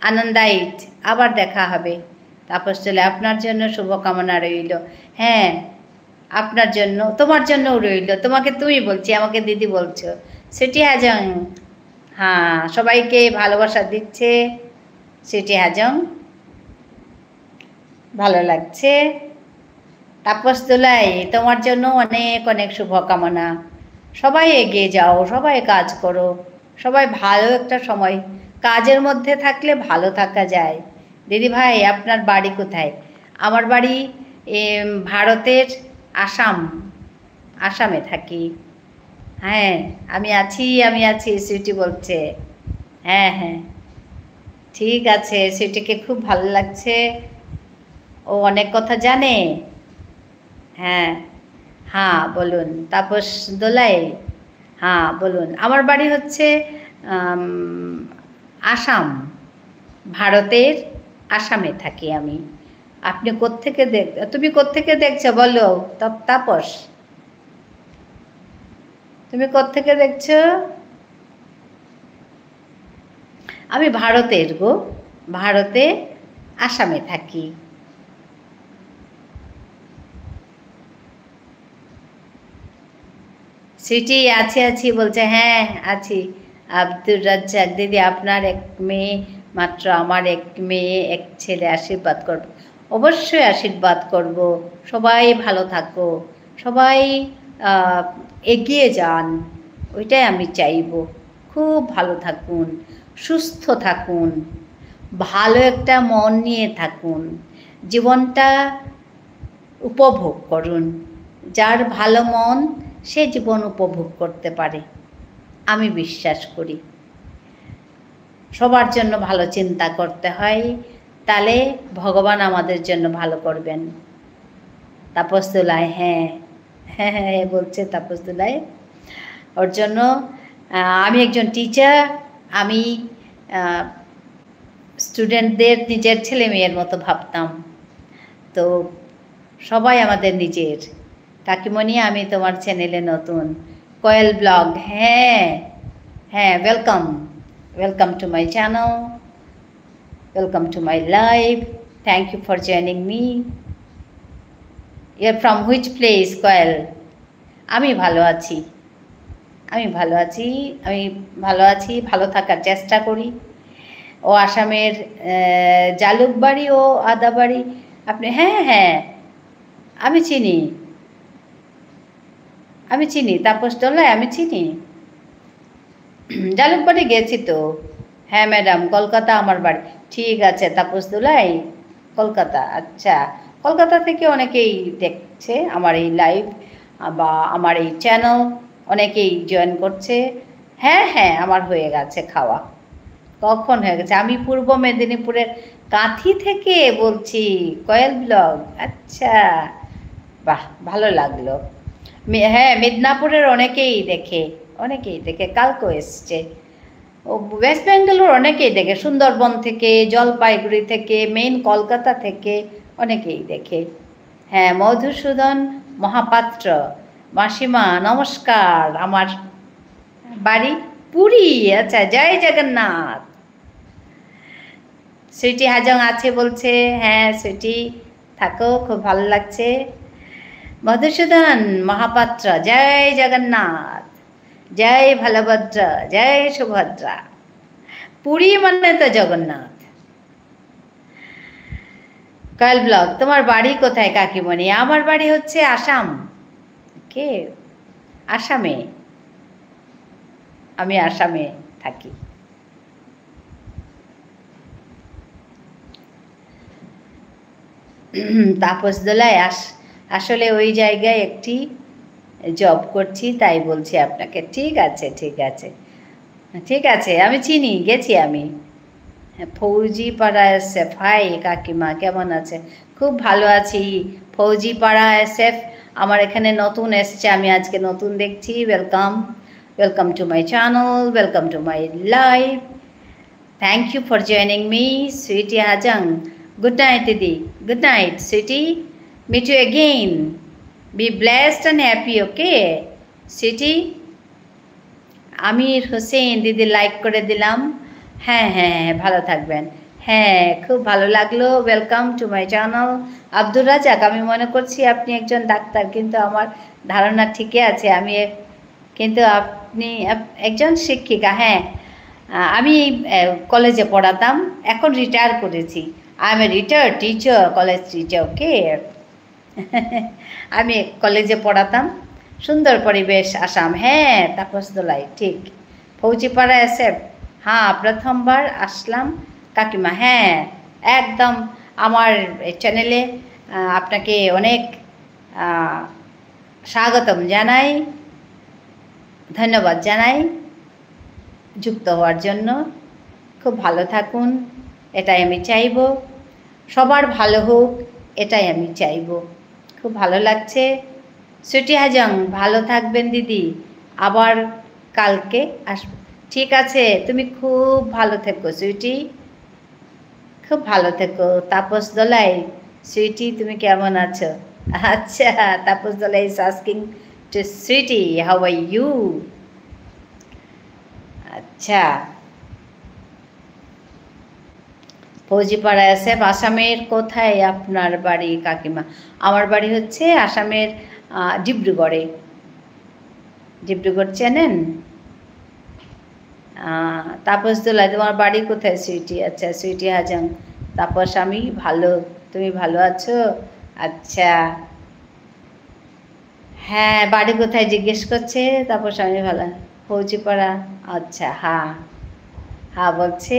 [SPEAKER 1] আনন্দাইট, আবার দেখা হবে তাপস দোলাই। আপনার জন্য শুভকামনা রইল। হ্যাঁ আপনার জন্য, তোমার জন্যও রইল। তোমাকে তুমি বলছি, আমাকে দিদি বলছো। সিটি হাজং, হ্যাঁ সবাইকে ভালোবাসা দিচ্ছে সিটি হাজং, ভালো লাগছে। তাপস দোলাই তোমার জন্য অনেক অনেক শুভকামনা। সবাই এগিয়ে যাও, সবাই কাজ করো, সবাই ভালো একটা সময়, কাজের মধ্যে থাকলে ভালো থাকা যায়। দিদি ভাই আপনার বাড়ি কোথায়? আমার বাড়ি ভারতের আসাম, আসামে থাকি। হ্যাঁ আমি আছি সুইটি বলছে। হ্যাঁ হ্যাঁ ঠিক আছে, সুইটিকে খুব ভালো লাগছে, ও অনেক কথা জানে। হ্যাঁ হ্যাঁ বলুন তাপস দোলাই, হ্যাঁ বলুন। আমার বাড়ি হচ্ছে আসাম, ভারতের আসামে থাকি আমি। আপনি কোত্থেকে তুমি কোত্থেকে দেখছো বলো তাপস, তুমি কোত্থেকে দেখছো? আমি ভারতের গো, ভারতে আসামে থাকি। সিটি আছি বলছে, হ্যাঁ আছি। আব্দুর রাজ্জাক দিদি আপনার এক মেয়ে মাত্র, আমার এক মেয়ে এক ছেলে, আশীর্বাদ করব। অবশ্যই আশীর্বাদ করব। সবাই ভালো থাকো, সবাই এগিয়ে যান, ওইটাই আমি চাইব। খুব ভালো থাকুন, সুস্থ থাকুন, ভালো একটা মন নিয়ে থাকুন, জীবনটা উপভোগ করুন। যার ভালো মন সে জীবন উপভোগ করতে পারে, আমি বিশ্বাস করি। সবার জন্য ভালো চিন্তা করতে হয়, তাহলে ভগবান আমাদের জন্য ভালো করবেন। তাপস দোলাই, হ্যাঁ হ্যাঁ হ্যাঁ বলছে তাপস দোলাই। ওর জন্য আমি একজন টিচার, আমি স্টুডেন্টদের নিজের ছেলে মেয়ের মতো ভাবতাম, তো সবাই আমাদের নিজের। কাকিমণি আমি তোমার চ্যানেলে নতুন, কোয়েল ব্লগ, হ্যাঁ হ্যাঁ welcome, welcome to my channel, welcome to my live, thank you for joining me. You're from which place Koyel? আমি ভালো আছি, আমি ভালো আছি, ভালো থাকার চেষ্টা করি। ও আসামের জালুকবাড়ি ও আদাবাড়ি আপনি? হ্যাঁ হ্যাঁ আমি চিনি তাপস দোলাই, আমি চিনি। জালুকবাড়ি গেছি তো। হ্যাঁ ম্যাডাম কলকাতা আমার বাড়ি। ঠিক আছে তাপস দোলাই, কলকাতা। আচ্ছা, কলকাতা থেকে অনেকেই দেখছে আমার এই লাইভ বা আমার এই চ্যানেল, অনেকেই জয়েন করছে। হ্যাঁ হ্যাঁ আমার হয়ে গেছে খাওয়া, কখন হয়ে গেছে। আমি পূর্ব মেদিনীপুরের কাঁথি থেকে বলছি, কোয়েল ব্লগ। আচ্ছা বাহ, ভালো লাগলো। হ্যাঁ মেদিনীপুরের অনেকেই দেখে, কালকেও এসছে। ও ওয়েস্ট বেঙ্গলের অনেকেই দেখে, সুন্দরবন থেকে, জলপাইগুড়ি থেকে, মেইন কলকাতা থেকে অনেকেই দেখে। হ্যাঁ মধুসূদন মহাপাত্র, মাসিমা নমস্কার, আমার বাড়ি পুরী। আচ্ছা জয় জগন্নাথ। সুইটি হাজং আছে বলছে, হ্যাঁ সুইটি থাকো, খুব ভালো লাগছে। মধুসূদন মহাপাত্র, জয় জগন্নাথ, জয় বলভদ্র, জয় সুভদ্রা। পুরী মানে তো জগন্নাথ। কয়েল ব্লগ, তোমার বাড়ি কোথায় কাকিমণি? আমার বাড়ি হচ্ছে আসাম। কে? আসামে, আমি আসামে থাকি। তাপস দোলায় আসলে ওই জায়গায় একটি জব করছি, তাই বলছি আপনাকে। ঠিক আছে, ঠিক আছে, ঠিক আছে, আমি চিনি, গেছি আমি। ফৌজিপাড়া এসএফ, হাই কাকিমা, কেমন আছে? খুব ভালো আছি। ফৌজিপাড়া এসএফ আমার এখানে নতুন এসছে, আমি আজকে নতুন দেখছি। Welcome, welcome to my channel, welcome to my live. Thank you for joining me, Sweety Hajong. Good night দিদি, good night Sweety, meet you again, be blessed and happy. Okay Sweety. Amir Hossain দিদি লাইক করে দিলাম। হ্যাঁ হ্যাঁ, ভালো থাকবেন। হ্যাঁ, খুব ভালো লাগলো। Welcome to my channel. Abdur Razzak, আমি মনে করছি আপনি একজন ডাক্তার, কিন্তু আমার ধারণা ঠিকই আছে। কিন্তু আপনি একজন শিক্ষিকা। হ্যাঁ, আমি কলেজে পড়াতাম, এখন রিটায়ার করেছি। I am a retired teacher, college teacher. Okay. আমি কলেজে পড়াতাম। সুন্দর পরিবেশ আসাম। হ্যাঁ, তাপসদোলাই, ঠিক। ফৌজিপাড়া এসএফ, হ্যাঁ, প্রথমবার আসলাম কাকিমা। হ্যাঁ, একদম আমার চ্যানেলে আপনাকে অনেক স্বাগতম জানাই, ধন্যবাদ জানাই যুক্ত হওয়ার জন্য। খুব ভালো থাকুন, এটাই আমি চাইব। সবার ভালো হোক, এটাই আমি চাইব। খুব ভালো লাগছে। সুইটি হাজাং, ভালো থাকবেন দিদি, আবার কালকে আসব। ঠিক আছে, তুমি খুব ভালো থেকো সুইটি, খুব ভালো থেকো। তাপস দোলাই, সুইটি তুমি কেমন আছো? আচ্ছা, Tapas Dolai is asking to Sweety how are you. আচ্ছা, ফৌজিপাড়া এসএফ, আসামের কোথায় আপনার বাড়ি কাকিমা? আমার বাড়ি হচ্ছে আসামের ডিব্রুগড়ে। ডিব্রুগড় চেনেন? তাপস দোলাই, তোমার বাড়ি কোথায় সুইটি? আচ্ছা, সুইটি হাজাং। তাপস, আমি ভালো, তুমি ভালো আছো? আচ্ছা, হ্যাঁ, বাড়ি কোথায় জিজ্ঞেস করছে। তাপস, আমি ভালো। ফৌজিপাড়া, আচ্ছা, হ্যাঁ হ্যাঁ বলছে।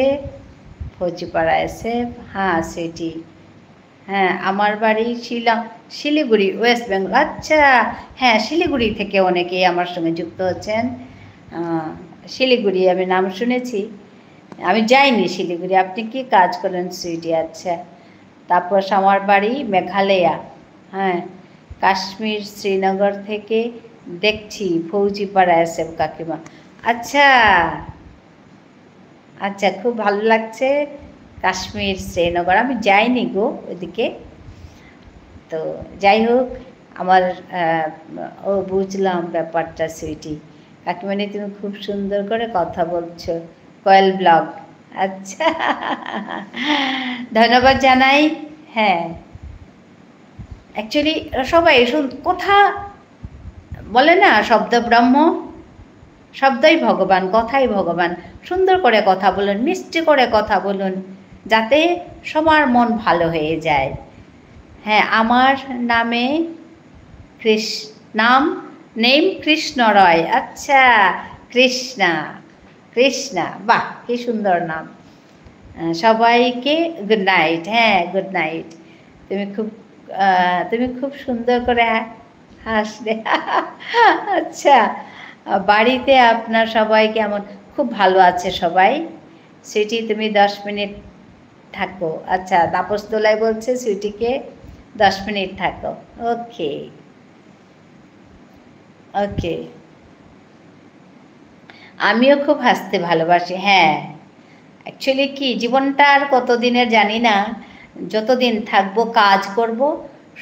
[SPEAKER 1] ফৌজিপাড়া এসএফ, হ্যাঁ সুইটি। হ্যাঁ, আমার বাড়ি শিলিগুড়ি, ওয়েস্ট বেঙ্গল। আচ্ছা, হ্যাঁ, শিলিগুড়ি থেকে অনেকেই আমার সঙ্গে যুক্ত হচ্ছেন। শিলিগুড়ি আমি নাম শুনেছি, আমি যাইনি শিলিগুড়ি। আপনি কি কাজ করেন সুইটি? আচ্ছা, তারপর আমার বাড়ি মেঘালয়া। হ্যাঁ, কাশ্মীর শ্রীনগর থেকে দেখছি ফৌজিপাড়া এসএফ কাকিমা। আচ্ছা আচ্ছা, খুব ভালো লাগছে। কাশ্মীর শ্রীনগর আমি যাইনি গো ওইদিকে। তো যাই হোক, আমার বুঝলাম ব্যাপারটা সুইটি। কাকিমানি, তুমি খুব সুন্দর করে কথা বলছো। কয়েল ব্লগ, আচ্ছা, ধন্যবাদ জানাই। হ্যাঁ, অ্যাকচুয়ালি সবাই কথা বলে না, শব্দ ব্রহ্ম, শব্দই ভগবান, কথাই ভগবান। সুন্দর করে কথা বলুন, মিষ্টি করে কথা বলুন, যাতে সবার মন ভালো হয়ে যায়। হ্যাঁ, আমার নামে নেম কৃষ্ণ রয়। আচ্ছা, কৃষ্ণা, কৃষ্ণা, বাহ, কি সুন্দর নাম। সবাইকে গুড নাইট। হ্যাঁ, গুড নাইট। তুমি খুব সুন্দর করে হাসলে। আচ্ছা, বাড়িতে আপনার সবাই কেমন? খুব ভালো আছে সবাই। সুইটি, তুমি 10 মিনিট থাকো। আচ্ছা, তাপস দোলাই বলছে সুইটিকে 10 মিনিট থাকো। ওকে ওকে। আমিও খুব হাসতে ভালোবাসি। হ্যাঁ, অ্যাকচুয়ালি কি, জীবনটা আর কতদিনের জানি না। যতদিন থাকবো কাজ করব,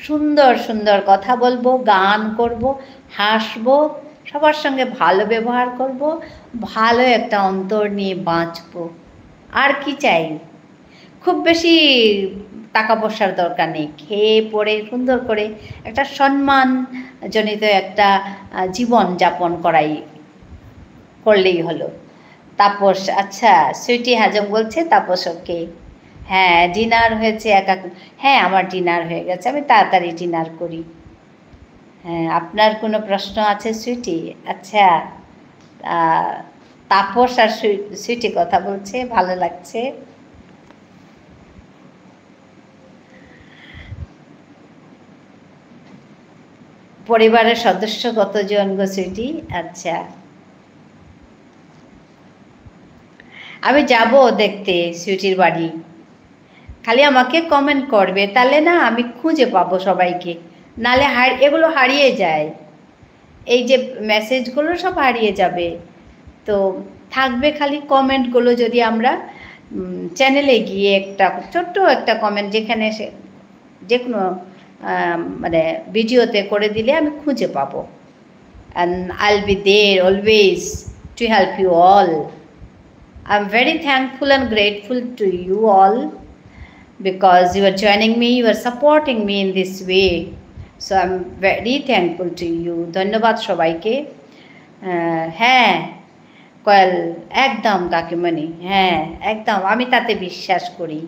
[SPEAKER 1] সুন্দর সুন্দর কথা বলবো, গান করব, হাসবো, সবার সঙ্গে ভালো ব্যবহার করব, ভালো একটা অন্তর নিয়ে বাঁচবো। আর কি চাই? খুব বেশি টাকা পয়সার দরকার নেই। খেয়ে পড়ে সুন্দর করে একটা সম্মানজনিত একটা জীবন যাপন করলেই হলো। তাপস, আচ্ছা সুইটি হাজং বলছে তাপস ওকে। হ্যাঁ ডিনার হয়েছে একা, হ্যাঁ আমার ডিনার হয়ে গেছে, আমি তাড়াতাড়ি ডিনার করি। হ্যাঁ আপনার কোনো প্রশ্ন আছে সুইটি? আচ্ছা তাপস আর সুইটি কথা বলছে, ভালো লাগছে। পরিবারের সদস্য কতজন গো সুইটি? আচ্ছা আমি যাব দেখতে সুইটির বাড়ি, খালি আমাকে কমেন্ট করবে, তাহলে না আমি খুঁজে পাবো সবাইকে, নালে এগুলো হারিয়ে যায়, এই যে মেসেজগুলো সব হারিয়ে যাবে। তো থাকবে খালি কমেন্টগুলো, যদি আমরা চ্যানেলে গিয়ে একটা ছোট্ট একটা কমেন্ট যেখানে যে কোনো মানে ভিডিওতে করে দিলে আমি খুঁজে পাবো। And I'll be there always to help you all. I am very thankful and grateful to you all because you are joining me, you are supporting me in this way. So I am very thankful to you. ধন্যবাদ সবাইকে। হ্যাঁ কয়েল একদম কাকিমণি, হ্যাঁ একদম আমি তাতে বিশ্বাস করি।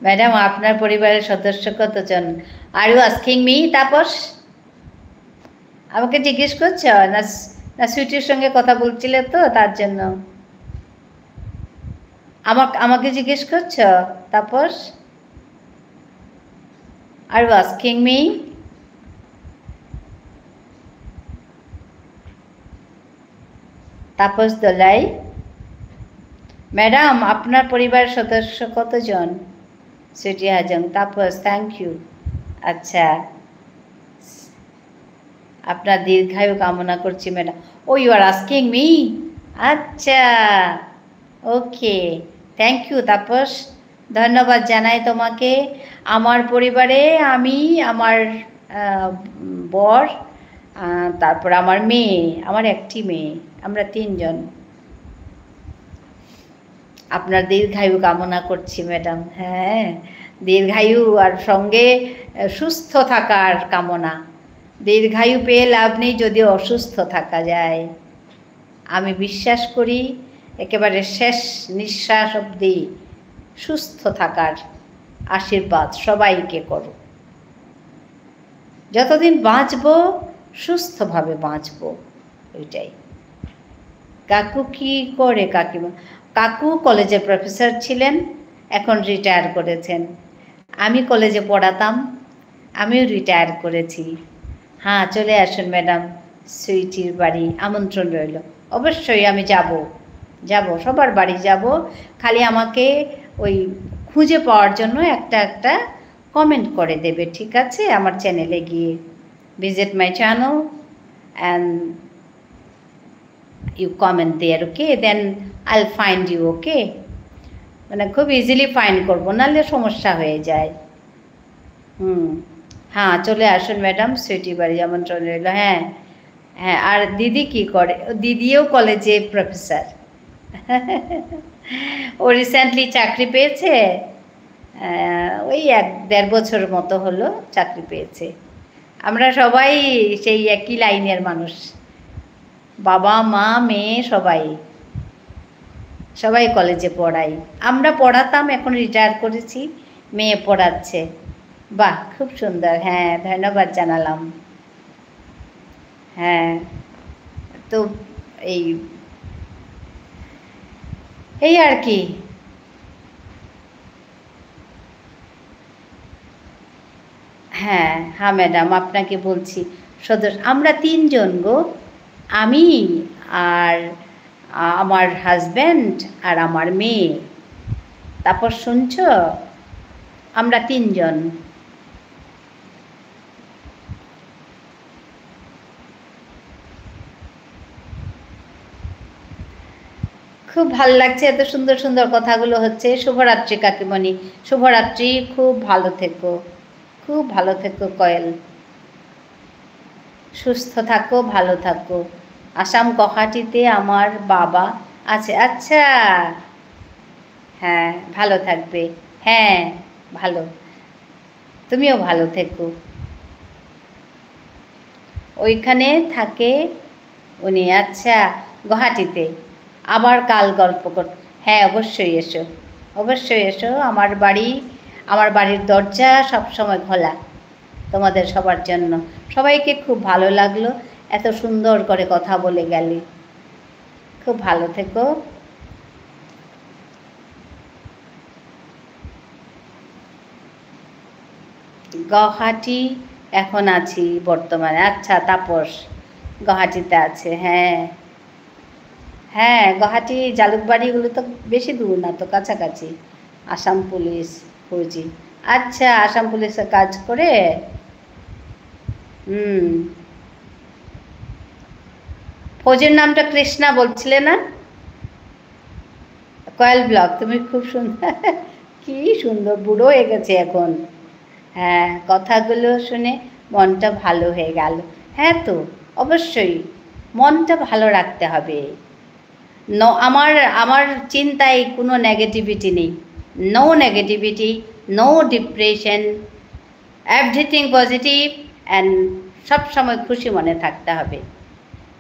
[SPEAKER 1] ম্যাডাম আপনার পরিবারের সদস্য কতজন? Are you asking me Tapas? আমাকে জিজ্ঞেস করছ না? না সুইটির সঙ্গে কথা বলছিলে তো তার জন্য আমাকে জিজ্ঞেস করছ Tapas? Are you asking me? Tapas Dolai, madam আপনার পরিবারের সদস্য কতজন? Sweety Hajong, Tapas thank you. আচ্ছা আপনার দীর্ঘায়ু কামনা করছি madam. Oh you are asking me? আচ্ছা ওকে থ্যাংক ইউ তাপস, ধন্যবাদ জানাই তোমাকে। আমার পরিবারে আমি, আমার বর, তারপর আমার মেয়ে, আমার একটি মেয়ে, আমরা 3 জন। আপনার দীর্ঘায়ু কামনা করছি ম্যাডাম। হ্যাঁ দীর্ঘায়ু আর সঙ্গে সুস্থ থাকার কামনা। দীর্ঘায়ু পেয়ে লাভ নেই যদি অসুস্থ থাকা যায়। আমি বিশ্বাস করি একেবারে শেষ নিঃশ্বাস অবধি সুস্থ থাকার আশীর্বাদ সবাইকে করো। যতদিন বাঁচব সুস্থভাবে বাঁচব, ওইটাই। কাকু কি করে? কাকিমা, কাকু কলেজের প্রফেসর ছিলেন, এখন রিটায়ার করেছেন। আমি কলেজে পড়াতাম, আমিও রিটায়ার করেছি। হ্যাঁ চলে আসুন ম্যাডাম সুইটির বাড়ি, আমন্ত্রণ রইল। অবশ্যই আমি যাব, সবার বাড়ি যাব। খালি আমাকে ওই খুঁজে পাওয়ার জন্য একটা কমেন্ট করে দেবে, ঠিক আছে? আমার চ্যানেলে গিয়ে visit my channel and you comment there, okay? Then I'll find you, okay? মানে খুব ইজিলি ফাইন্ড করবো, নাহলে সমস্যা হয়ে যায়। হ্যাঁ চলে আসুন ম্যাডাম সুইটি বাড়ি, আমন্ত্রণ রইল। হ্যাঁ হ্যাঁ আর দিদি কি করে? দিদিও কলেজে প্রফেসর। ও রিসেন্টলি চাকরি পেয়েছে, ওই 1-1.5 বছর মতো হলো চাকরি পেয়েছে। আমরা সবাই সেই একই লাইনের মানুষ, বাবা মা মেয়ে সবাই কলেজে পড়াই। আমরা পড়াতাম, এখন রিটায়ার করেছি, মেয়ে পড়াচ্ছে। বাহ খুব সুন্দর, হ্যাঁ ধন্যবাদ জানালাম। হ্যাঁ তো এই আর কি। হ্যাঁ হ্যাঁ ম্যাডাম আপনাকে বলছি সদস্য আমরা 3 জন গো, আমি আর আমার হাজব্যান্ড আর আমার মেয়ে। তারপর শুনছ, আমরা 3 জন। খুব ভালো লাগছে, এত সুন্দর সুন্দর কথাগুলো হচ্ছে। শুভরাত্রি কাকিমণি, শুভরাত্রি, খুব ভালো থেকো, খুব ভালো থেকো কয়েল, সুস্থ থাকো, ভালো থাকো। আসাম গুয়াহাটিতে আমার বাবা আছে। আচ্ছা, হ্যাঁ ভালো থাকবে। হ্যাঁ ভালো, তুমিও ভালো থেকো। ওইখানে থাকে উনি। আচ্ছা, গুয়াহাটিতে। আবার কাল গল্প কর। হ্যাঁ অবশ্যই এসো, অবশ্যই এসো। আমার বাড়ির দরজা সবসময় খোলা তোমাদের সবার জন্য। সবাইকে খুব ভালো লাগলো, এত সুন্দর করে কথা বলে গেলি। খুব ভালো থেকো। গুয়াহাটি এখন আছি বর্তমানে। আচ্ছা, তাপস গুয়াহাটিতে আছে। হ্যাঁ হ্যাঁ, গুয়াহাটি জালুকবাড়িগুলো তো বেশি দূর না তো, কাছাকাছি। আসাম পুলিশ ফৌজি। আচ্ছা, আসাম পুলিশে কাজ করে। ফৌজির নামটা কৃষ্ণা বলছিলে না? Coil block. তুমি খুব সুন্দর, কি সুন্দর, বুড়ো হয়ে গেছে এখন। হ্যাঁ, কথাগুলো শুনে মনটা ভালো হয়ে গেল। হ্যাঁ তো অবশ্যই মনটা ভালো রাখতে হবে। আমার আমার চিন্তায় কোনো নেগেটিভিটি নেই। No negativity, no depression, everything positive and সবসময় খুশি মনে থাকতে হবে।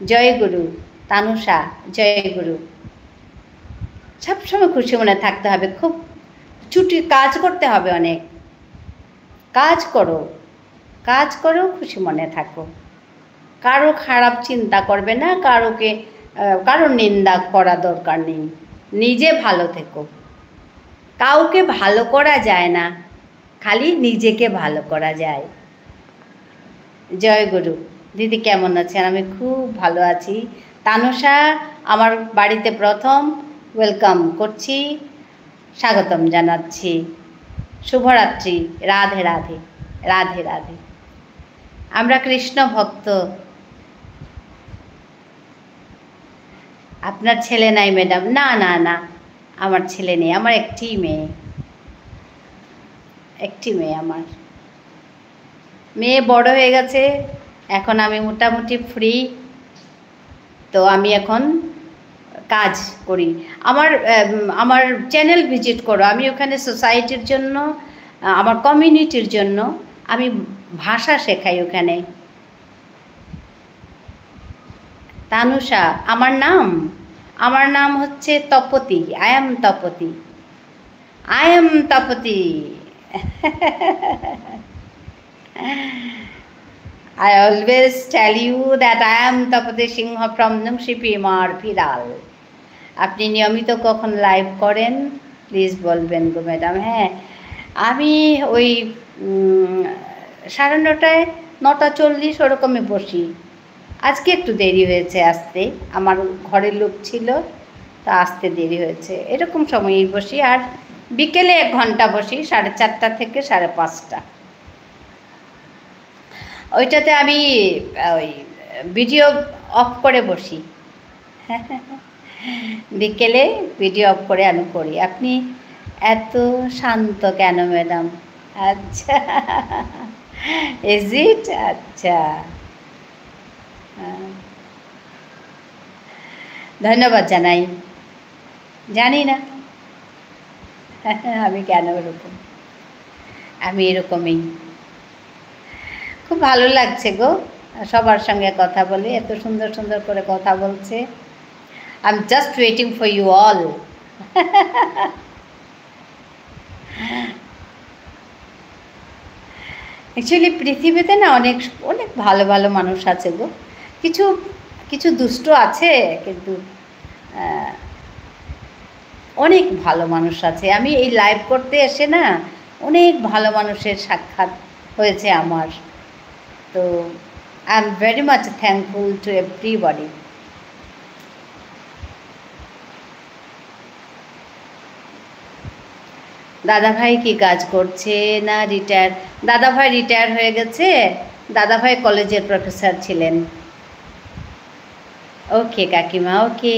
[SPEAKER 1] জয় গুরু তানুষা, জয় গুরু। সবসময় খুশি মনে থাকতে হবে। খুব কাজ করতে হবে, অনেক কাজ করো, কাজ করো, খুশি মনে থাকো। কারো খারাপ চিন্তা করবে না, কারো নিন্দা করা দরকার নেই। নিজে ভালো থেকো। কাউকে ভালো করা যায় না, খালি নিজেকে ভালো করা যায়। জয় গুরু। দিদি কেমন আছেন? আমি খুব ভালো আছি। তানুষা আমার বাড়িতে প্রথম, ওয়েলকাম করছি, স্বাগতম জানাচ্ছি। শুভরাত্রি। রাধে রাধে, রাধে রাধে। আমরা কৃষ্ণ ভক্ত। আপনার ছেলে নাই ম্যাডাম? না না না, আমার ছেলে নেই, আমার একটি মেয়ে, একটি মেয়ে। আমার মেয়ে বড় হয়ে গেছে, এখন আমি মোটামুটি ফ্রি। তো আমি এখন কাজ করি। আমার চ্যানেল ভিজিট করো। আমি ওখানে সোসাইটির জন্য, আমার কমিউনিটির জন্য আমি ভাষা শেখাই ওখানে। তানুষা আমার নাম হচ্ছে Tapati. I am Tapati, I am Tapati. I always tell you that I am Tapati Singha from Nungshipimar Phiral. আপনি নিয়মিত কখন লাইভ করেন প্লিজ বলবেন গো ম্যাডাম। হ্যাঁ, আমি ওই 9:30, 9:40 ওরকমই বসি। আজকে একটু দেরি হয়েছে আসতে, আমার ঘরের লোক ছিল, তা আসতে দেরি হয়েছে। এরকম সময়ই বসি। আর বিকেলে 1 ঘন্টা বসি, 4:30 থেকে 5:30। ওইটাতে আমি ওই ভিডিও অফ করে বসি। বিকেলে ভিডিও অফ করে আমি করি। আপনি এত শান্ত কেন ম্যাডাম? আচ্ছা, ইজ ইট? আচ্ছা, ধন্যবাদ জানাই। জানি না আমি কেন এরকম, আমি এরকমই। খুব ভালো লাগছে গো সবার সঙ্গে কথা বলে, এত সুন্দর সুন্দর করে কথা বলছে। I am just waiting for you all. Actually পৃথিবীতে না অনেক অনেক ভালো ভালো মানুষ আছে গো। কিছু কিছু দুষ্ট আছে, কিন্তু অনেক ভালো মানুষ আছে। আমি এই লাইভ করতে এসে না অনেক ভালো মানুষের সাক্ষাৎ হয়েছে আমার। তো I am very much thankful to everybody. দাদাভাই কি কাজ করছে না রিটায়ার? দাদাভাই রিটায়ার হয়ে গেছে। দাদাভাই কলেজের প্রফেসর ছিলেন। ওকে কাকিমা, ওকে।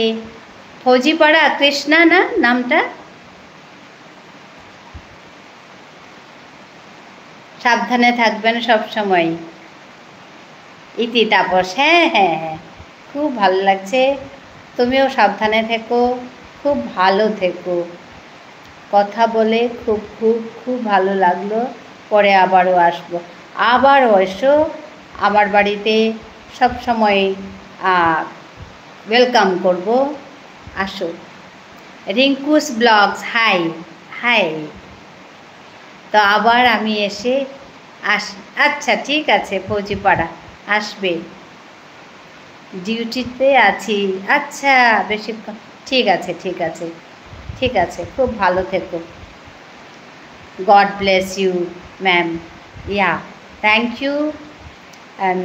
[SPEAKER 1] ফৌজিপাড়া কৃষ্ণা না নামটা? সাবধানে থাকবেন সব সময়। ইতি তাপস, হ্যাঁ হ্যাঁ হ্যাঁ, খুব ভালো লাগছে। তুমিও সাবধানে থেকো, খুব ভালো থেকো। কথা বলে খুব খুব খুব ভালো লাগলো। পরে আবারও আসবো, আবারও এসো আমার বাড়িতে, সব সময় ওয়েলকাম করব। আসো। Rinku's blogs, hi hi. তো আবার আমি এসে আচ্ছা ঠিক আছে, ফৌজিপাড়া আসবে, ডিউটিতে আছি। আচ্ছা, বেশিক্ষণ, ঠিক আছে ঠিক আছে ঠিক আছে, খুব ভালো থেকো। God bless you ma'am. Yeah, thank you. And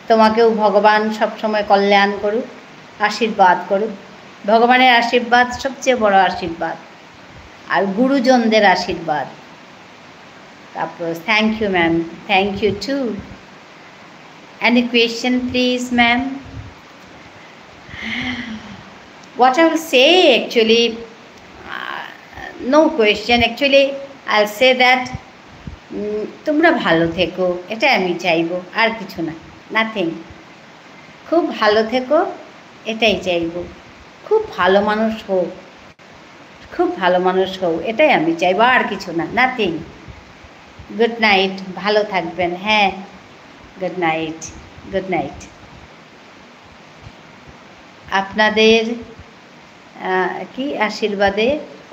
[SPEAKER 1] তোমাকেও ভগবান সবসময় কল্যাণ করুক, আশীর্বাদ করুক। ভগবানের আশীর্বাদ সবচেয়ে বড় আশীর্বাদ, আর গুরুজনদের আশীর্বাদ। তারপর thank you ma'am, thank you too. Any question please ma'am? What I will say actually, no question actually, I'll say that তোমরা ভালো থেকো, এটাই আমি চাইবো, আর কিছু না, নাথিং। খুব ভালো থেকো, এটাই চাইবো। খুব ভালো মানুষ হও, খুব ভালো মানুষ হও, এটাই আমি চাইবো, আর কিছু না, নাথিং। গুড নাইট, ভালো থাকবেন। হ্যাঁ, গুড নাইট, গুড নাইট। আপনাদের কি আশীর্বাদে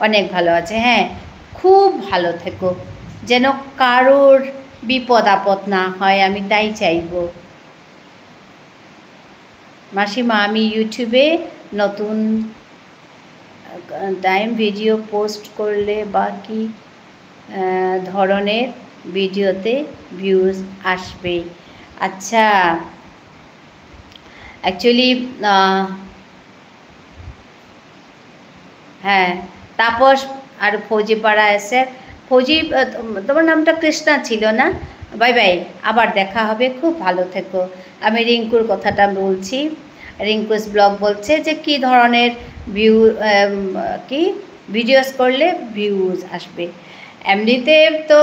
[SPEAKER 1] অনেক ভালো আছে। হ্যাঁ, খুব ভালো থেকো, যেন কারোর বিপদ আপদ না হয়, আমি তাই চাইব। মাসিমা, আমি ইউটিউবে নতুন টাইম ভিডিও পোস্ট করলে বা কি ধরনের ভিডিওতে ভিউজ আসবে? আচ্ছা, অ্যাকচুয়ালি হ্যাঁ, তাপস আর ফৌজিপাড়া এসে, ফৌজি তোমার নামটা কৃষ্ণা ছিল না? বাই বাই, আবার দেখা হবে, খুব ভালো থেকো। আমি রিঙ্কুর কথাটা বলছি। রিঙ্কুস ব্লগ বলছে যে কী ধরনের কি ভিডিওস করলে ভিউজ আসবে। এমনিতে তো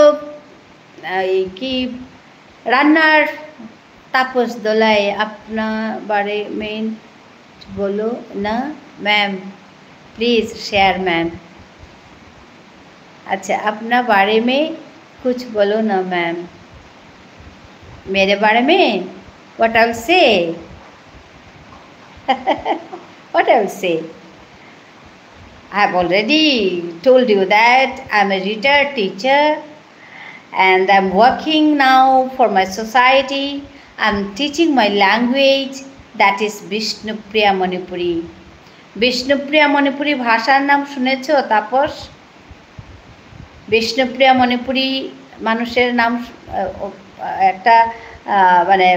[SPEAKER 1] এই কি রান্নার। তাপস দোলাই, আপনা বারে মেন বলো না मैम, प्लीज़ शेयर मैम। अच्छा, अपना बारे में कुछ बोलो ना मैम। मेरे बारे में what I will say? What I will say? I have already told you that I am a retired teacher and I am working now for my society. I am teaching my language, that is Bishnupriya Manipuri. Bishnupriya Manipuri ভাষার নাম শুনেছ তাপস? বিষ্ণুপ্রিয়া মণিপুরি মানুষের নাম একটা মানে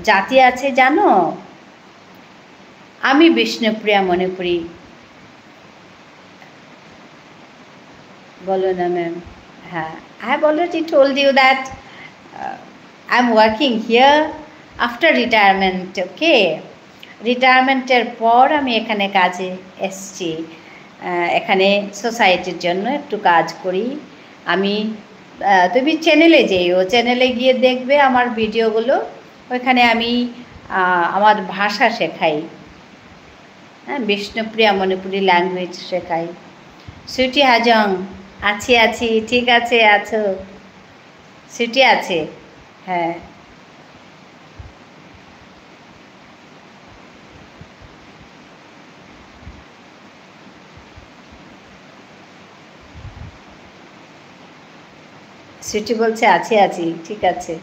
[SPEAKER 1] জাতি আছে জানো? আমি বিষ্ণুপ্রিয়া মণিপুরি। বলো না ম্যাম। হ্যাঁ, I have already told you that I am working here after retirement, okay? রিটায়ারমেন্টের পর আমি এখানে কাজে এসছি, এখানে সোসাইটির জন্য একটু কাজ করি আমি। তুমি চ্যানেলে যেও, চ্যানেলে গিয়ে দেখবে আমার ভিডিওগুলো, ওইখানে আমি আমার ভাষা শেখাই। হ্যাঁ, বিষ্ণুপ্রিয়া মণিপুরি ল্যাঙ্গুয়েজ শেখাই। সুইটি হাজং, আছি আছি, ঠিক আছে, আছো? সুইটি আছে, হ্যাঁ। সুইটি বলছে আছি আছি, ঠিক আছে।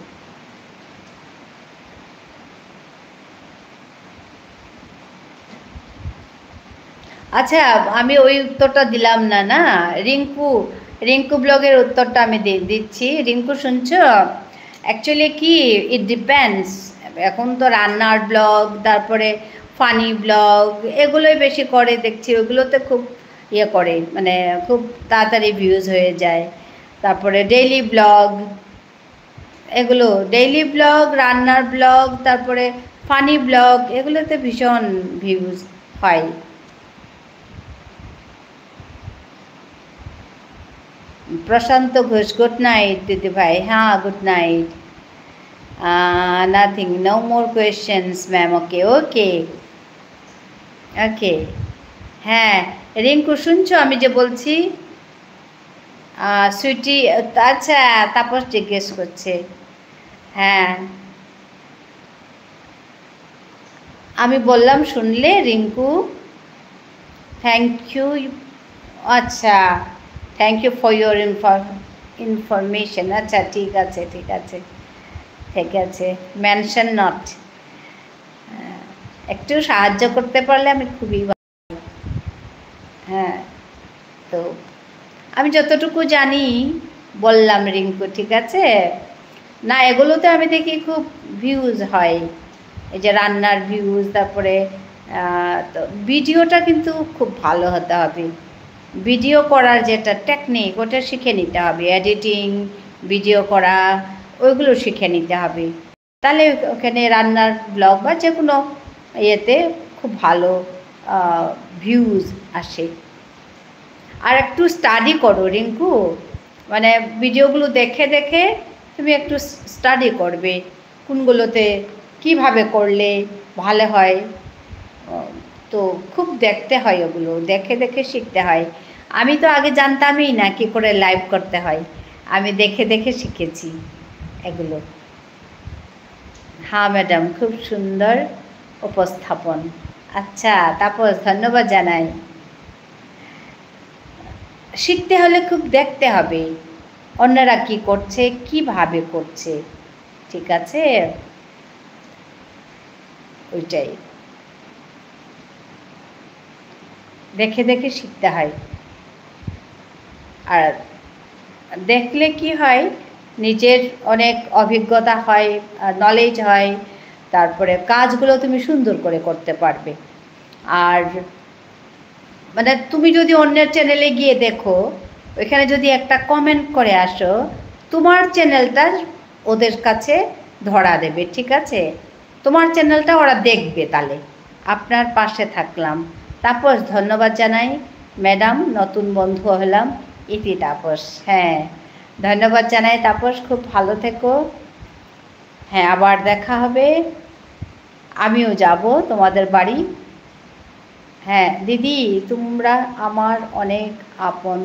[SPEAKER 1] আচ্ছা, আমি ওই উত্তরটা দিলাম না, না রিঙ্কু ব্লগের উত্তরটা আমি দিচ্ছি। রিঙ্কু শুনছো? অ্যাকচুয়ালি কি, ইট ডিপেন্ডস। এখন তো রান্নার ব্লগ, তারপরে ফানি ব্লগ, এগুলোই বেশি করে দেখছি। ওগুলোতে খুব ইয়ে করে, মানে খুব তাড়াতাড়ি ভিউজ হয়ে যায়। তারপরে ডেইলি ব্লগ, এগুলো ডেইলি ব্লগ, রান্নার ব্লগ, তারপরে ফানি ব্লগ, এগুলোতে ভীষণ ভিউজ হয়। প্রশান্ত ঘোষ, গুড নাইট দিদি ভাই। হ্যাঁ, good night. Nothing, no more questions ma'am. Okay okay okay. হ্যাঁ রিঙ্কু, শুনছো আমি যে বলছি? সুইটি, আচ্ছা তাপস জিজ্ঞেস করছে। হ্যাঁ আমি বললাম, শুনলে রিঙ্কু? Thank you. আচ্ছা, thank you for your information. আচ্ছা ঠিক আছে ঠিক আছে ঠিক আছে, মেনশন নট। একটু সাহায্য করতে পারলে আমি খুবই ভালো। হ্যাঁ, তো আমি যতটুকু জানি বললাম রিঙ্কু, ঠিক আছে? না, এগুলোতে আমি দেখি খুব ভিউজ হয়, এই যে রান্নার ভিউজ, তারপরে তো ভিডিওটা কিন্তু খুব ভালো হতে হবে। ভিডিও করার যেটা টেকনিক, ওটা শিখে নিতে হবে। এডিটিং, ভিডিও করা, ওইগুলো শিখে নিতে হবে। তাহলে ওখানে রান্নার ব্লগ বা যে কোনো ইয়েতে খুব ভালো ভিউজ আসে। আর একটু স্টাডি করো রিঙ্কু, মানে ভিডিওগুলো দেখে দেখে তুমি একটু স্টাডি করবে, কোনগুলোতে কিভাবে করলে ভালো হয়। তো খুব দেখতে হয়, ওগুলো দেখে দেখে শিখতে হয়। আমি তো আগে জানতামই না কী করে লাইভ করতে হয়, আমি দেখে দেখে শিখেছি এগুলো। হ্যাঁ ম্যাডাম, খুব সুন্দর উপস্থাপন। আচ্ছা তাপস, ধন্যবাদ জানাই। শিখতে হলে খুব দেখতে হবে অন্যরা কি করছে, কিভাবে করছে, ঠিক আছে? ওইটাই দেখে দেখে শিখতে হয়। আর দেখলে কি হয়, নিজের অনেক অভিজ্ঞতা হয়, নলেজ হয়, তারপরে কাজগুলো তুমি সুন্দর করে করতে পারবে। আর মানে তুমি যদি অন্যের চ্যানেলে গিয়ে দেখো, ওইখানে যদি একটা কমেন্ট করে আসো, তোমার চ্যানেলটা ওদের কাছে ধরা দেবে, ঠিক আছে? তোমার চ্যানেলটা ওরা দেখবে, তাহলে আপনার পাশে থাকলাম। তাপস, ধন্যবাদ জানাই ম্যাডাম, নতুন বন্ধু হলাম। ইতি তাপস, হ্যাঁ ধন্যবাদ জানাই তাপস, খুব ভালো থেকো। হ্যাঁ, আবার দেখা হবে, আমিও যাব তোমাদের বাড়ি। হ্যাঁ দিদি, তোমরা আমার অনেক আপন।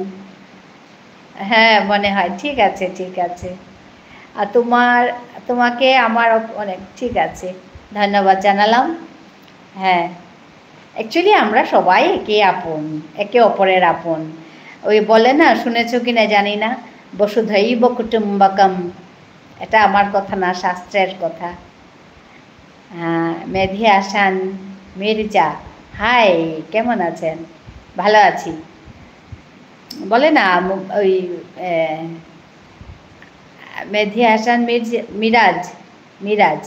[SPEAKER 1] হ্যাঁ মনে হয়, ঠিক আছে ঠিক আছে। আর তোমাকে আমার অনেক, ঠিক আছে, ধন্যবাদ জানালাম। হ্যাঁ, অ্যাকচুয়ালি আমরা সবাই একে আপন, একে অপরের আপন। ওই বলে না, শুনেছ কি না জানি না, বসুধৈব কুটুম্বকম, এটা আমার কথা না, শাস্ত্রের কথা। হ্যাঁ, মেধি হাসান মির্জা, হাই, কেমন আছেন? ভালো আছি। বলে না ওই মেধি হাসান মিরাজ, মিরাজ,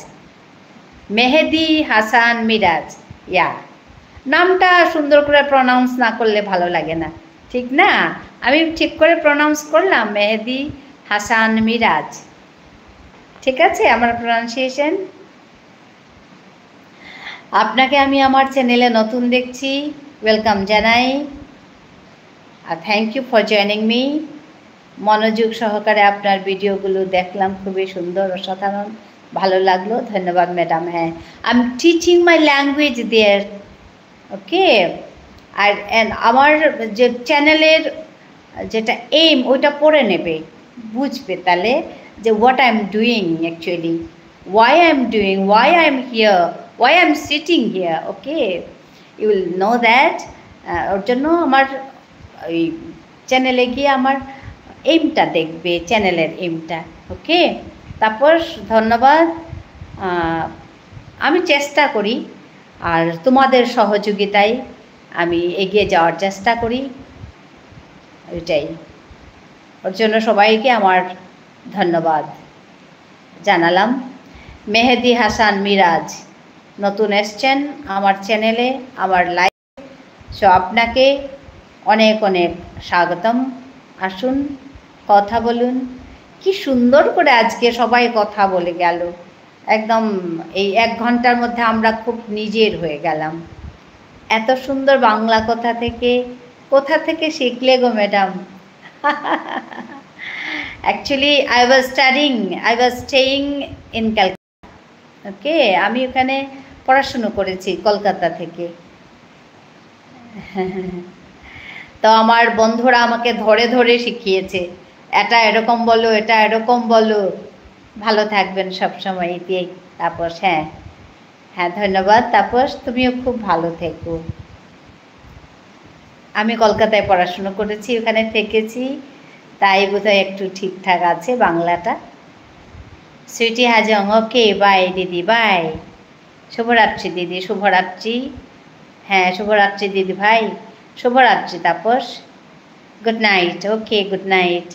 [SPEAKER 1] মেহেদি হাসান মিরাজ, ইয়া, নামটা সুন্দর করে প্রনাউন্স না করলে ভালো লাগে না, ঠিক না? আমি ঠিক করে প্রনাউন্স করলাম, মেহেদি হাসান মিরাজ, ঠিক আছে আমার প্রনাউন্সিয়েশন। আপনাকে আমি আমার চ্যানেলে নতুন দেখছি, ওয়েলকাম জানাই। আর thank you for joining me. মনোযোগ সহকারে আপনার ভিডিওগুলো দেখলাম, খুবই সুন্দর, অসাধারণ, ভালো লাগলো, ধন্যবাদ ম্যাডাম। হ্যাঁ, I am teaching my language there, okay. আর আমার যে চ্যানেলের যেটা এইম, ওইটা পড়ে নেবে, বুঝবে তাহলে যে what I am doing actually, why I am doing, why I am here, why I am sitting here, okay, you will know that. ওর জন্য আমার ওই চ্যানেলে গিয়ে আমার এইমটা দেখবে, চ্যানেলের এইমটা, ওকে। তারপর ধন্যবাদ। আমি চেষ্টা করি, আর তোমাদের সহযোগিতায় আমি এগিয়ে যাওয়ার চেষ্টা করি, ওইটাই। ওর জন্য সবাইকে আমার ধন্যবাদ জানালাম। মেহেদি হাসান মিরাজ নতুন এসছেন আমার চ্যানেলে, আমার লাইভ, সো আপনাকে অনেক অনেক স্বাগতম। আসুন, কথা বলুন। কি সুন্দর করে আজকে সবাই কথা বলে গেল, একদম এই 1 ঘন্টার মধ্যে আমরা খুব নিজের হয়ে গেলাম। এত সুন্দর বাংলা কোথা থেকে শিখলে গো madam? Actually, I was staying in Calcutta. Okay, আমি ওখানে পড়াশুনো করেছি কলকাতা থেকে। তো আমার বন্ধুরা আমাকে ধরে ধরে শিখিয়েছে, এটা এরকম বলো, এটা এরকম বলো। ভালো থাকবেন সবসময় দিয়ে। তাপস, হ্যাঁ হ্যাঁ, ধন্যবাদ তাপস, তুমিও খুব ভালো থেকো। আমি কলকাতায় পড়াশুনো করেছি, ওখানে থেকেছি, তাই বোধহয় একটু ঠিকঠাক আছে বাংলাটা। সুইটি হাজং, ওকে, বাই দিদি, বাই। শুভরাত্রি দিদি, শুভরাত্রি। হ্যাঁ, শুভরাত্রি দিদি ভাই, শুভরাত্রি Tapas. Good night, okay, good night.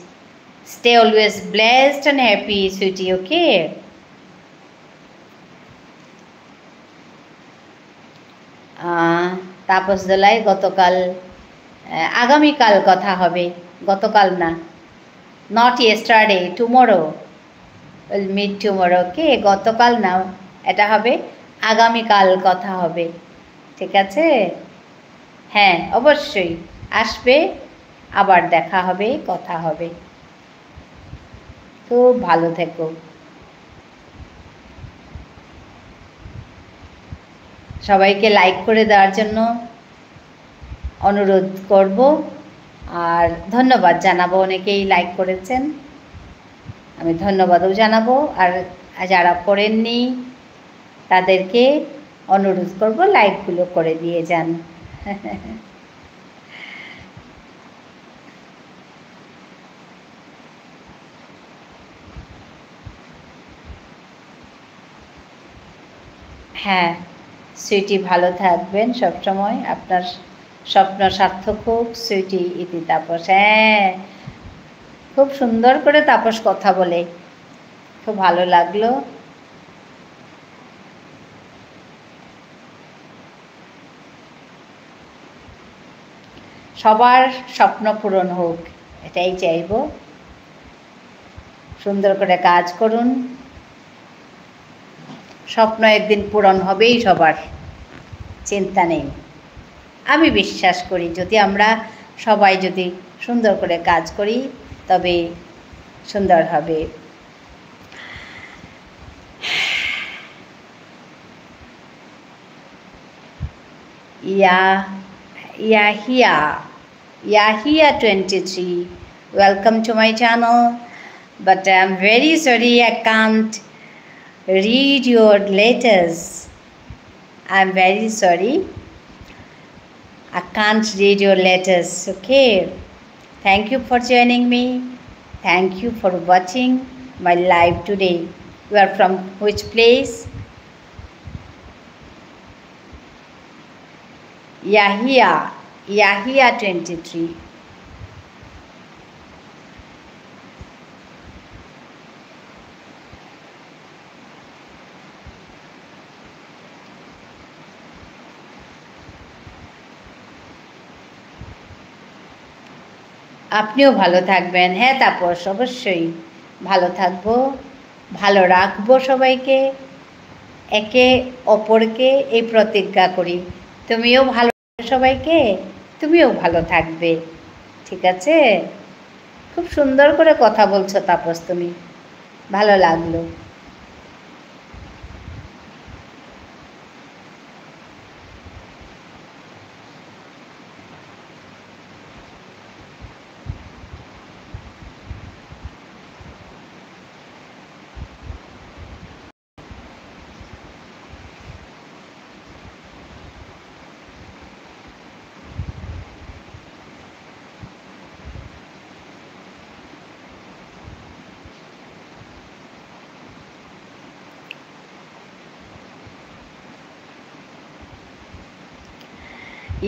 [SPEAKER 1] Stay always blessed and happy Sweety, okay. Tapas Dolai, গতকাল, আগামীকাল কথা হবে, গতকাল না, not yesterday, tomorrow, will meet tomorrow, okay. গতকাল না, এটা হবে আগামীকাল কথা হবে, ঠিক আছে? হ্যাঁ, অবশ্যই আসবে, আবার দেখা হবে, কথা হবে। খুব ভালো থেকো। সবাইকে লাইক করে দেওয়ার জন্য অনুরোধ করব, আর ধন্যবাদ জানাবো, অনেকেই লাইক করেছেন, আমি ধন্যবাদও জানাবো। আর যারা করেননি তাদেরকে অনুরোধ করব লাইকগুলো করে দিয়ে যান। হ্যাঁ সুইটি, ভালো থাকবেন সবসময়, আপনার স্বপ্ন সার্থক হোক সুইটি। ইতি তাপস, হ্যাঁ খুব সুন্দর করে তাপস কথা বলে, খুব ভালো লাগলো। সবার স্বপ্ন পূরণ হোক, এটাই চাইব। সুন্দর করে কাজ করুন, স্বপ্ন একদিন পূরণ হবেই সবার, চিন্তা নেই। আমি বিশ্বাস করি যদি আমরা সবাই যদি সুন্দর করে কাজ করি তবে সুন্দর হবে। Yahia 23, welcome to my channel, but I'm very sorry I can't read your letters. I'm very sorry, I can't read your letters, okay? Thank you for joining me. Thank you for watching my live today. You are from which place? Yahia 23. আপনিও ভালো থাকবেন। হ্যাঁ তাপস, অবশ্যই ভালো থাকবো, ভালো রাখবো সবাইকে, একে অপরকে এই প্রতিজ্ঞা করি। তুমিও ভালো সবাইকে, তুমিও ভালো থাকবে, ঠিক আছে? খুব সুন্দর করে কথা বলছো তাপস তুমি, ভালো লাগলো।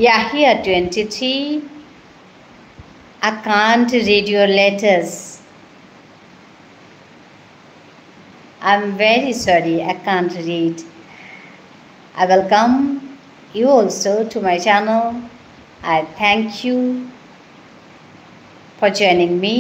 [SPEAKER 1] Yahia 23, I can't read your letters. I'm very sorry, I can't read. I welcome you also to my channel. I thank you for joining me.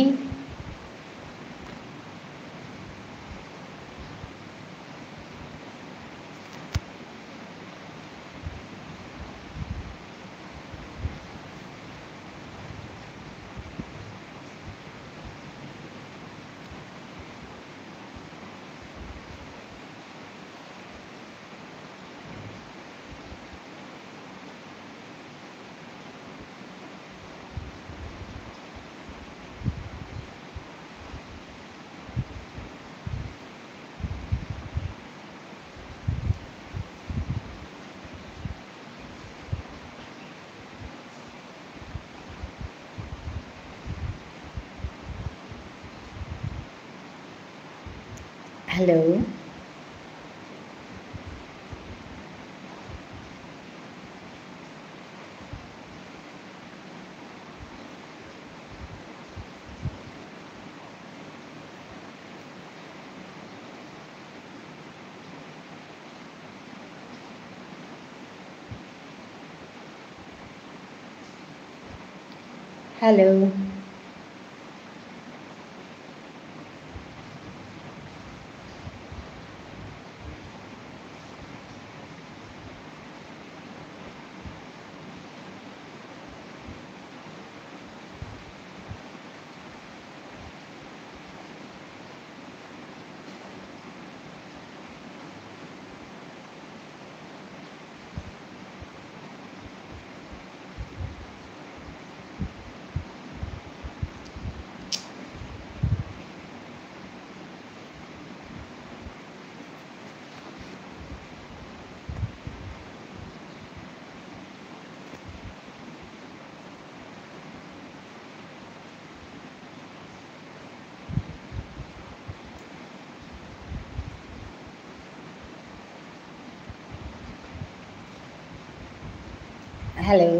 [SPEAKER 1] Hello, hello, hello,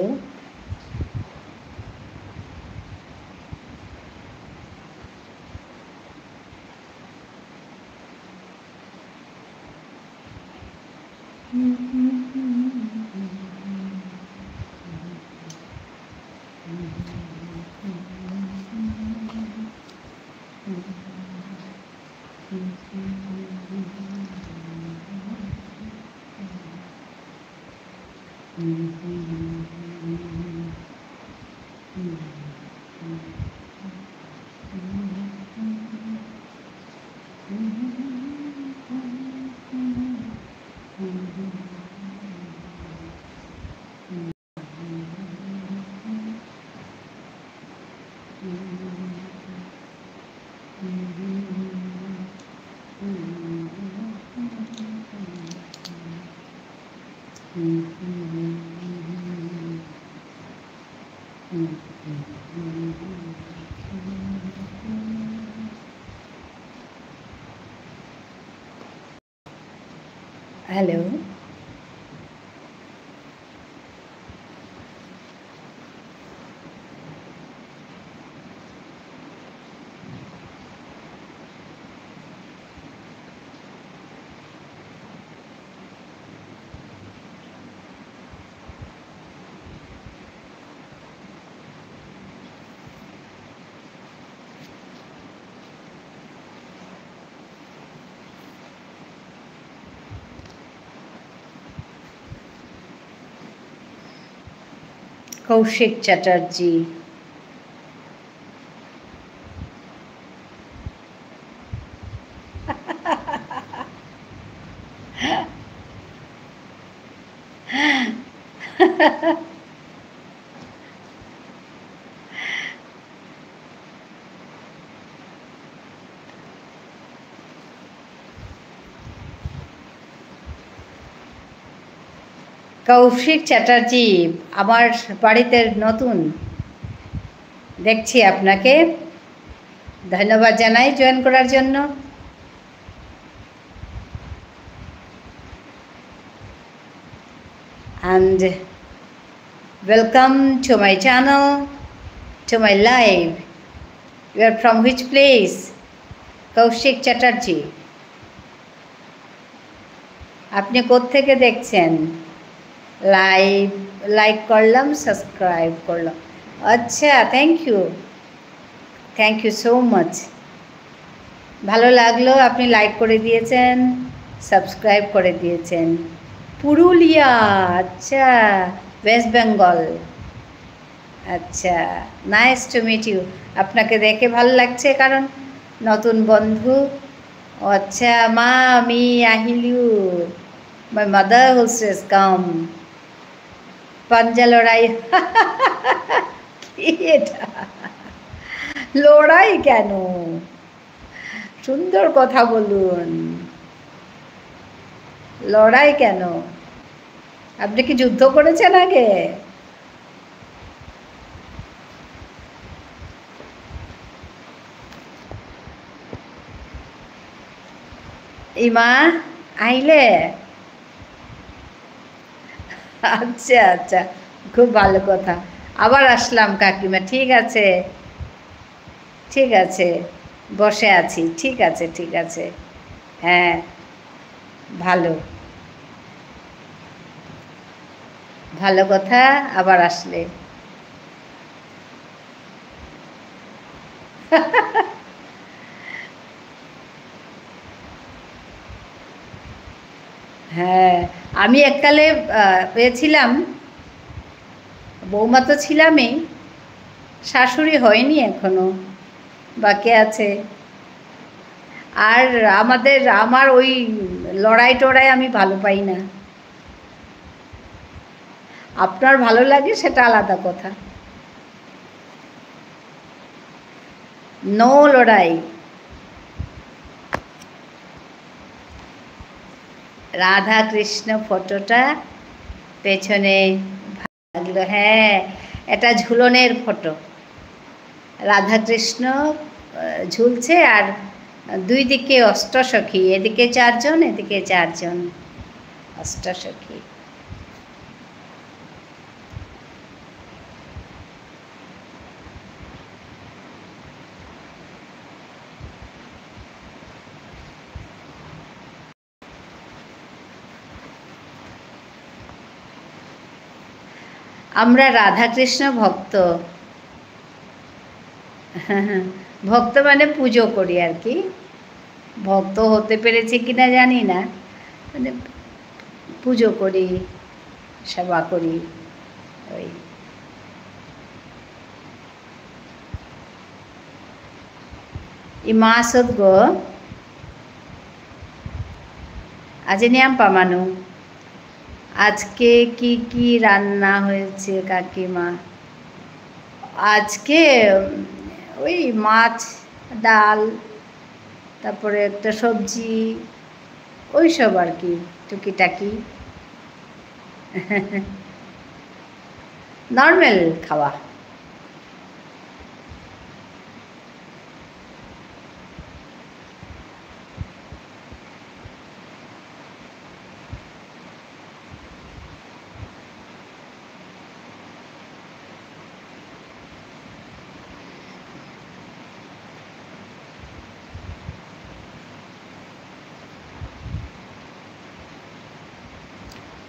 [SPEAKER 1] hello, Koushik Chatterjee, Koushik Chatterjee আমার বাড়িতে নতুন, দেখছি আপনাকে। ধন্যবাদ জানাই জয়েন করার জন্য। And welcome to my channel, to my live. You are from which place? Kaushik Chatterjee. আপনি কোত্থেকে দেখছেন? লাইক করলাম, সাবস্ক্রাইব করলাম। আচ্ছা, থ্যাংক ইউ সো মাচ। ভালো লাগলো, আপনি লাইক করে দিয়েছেন, সাবস্ক্রাইব করে দিয়েছেন। পুরুলিয়া, আচ্ছা, ওয়েস্ট বেঙ্গল। আচ্ছা, নাইস টু মিট ইউ। আপনাকে দেখে ভালো লাগছে কারণ নতুন বন্ধু। আচ্ছা, মা আমি আহিলিউ, my mother also has come. পাঞ্জা লড়াই কি এটা? লড়াই কেন? সুন্দর কথা বলুন। লড়াই কেন? আপনি কি যুদ্ধ করেছেন আগে? ইমা আইলে? আচ্ছা আচ্ছা, খুব ভালো কথা। আবার আসলাম কাকিমা, ঠিক আছে ঠিক আছে, বসে আছি, ঠিক আছে ঠিক আছে। হ্যাঁ, ভালো ভালো কথা, আবার আসলে। হ্যাঁ, আমি এককালে পেয়েছিলাম, বৌমা তো ছিলামই, শাশুড়ি হয়নি এখনো, বাকি আছে। আর আমার ওই লড়াই টড়াই আমি ভালো পাই না। আপনার ভালো লাগে সেটা আলাদা কথা। নো লড়াই। রাধা কৃষ্ণ ফটোটা পেছনে লাগলো, হ্যাঁ, এটা ঝুলনের ফটো। রাধা কৃষ্ণ ঝুলছে, আর দুই দিকে অষ্টসখী, এদিকে চারজন এদিকে চারজন, অষ্টসখী। আমরা রাধাকৃষ্ণ ভক্ত। ভক্ত মানে পুজো করি আর কি, ভক্ত হতে পেরেছি কিনা জানি না, মানে পুজো করি, সেবা করি, ওই। Imasod go, আজ নিয়াম পামানু। আজকে কি কি রান্না হয়েছে কাকিমা? আজকে ওই মাছ, ডাল, তারপরে একটা সবজি, ওই সব আর কি, টুকিটাকি। নর্মাল খাওয়া।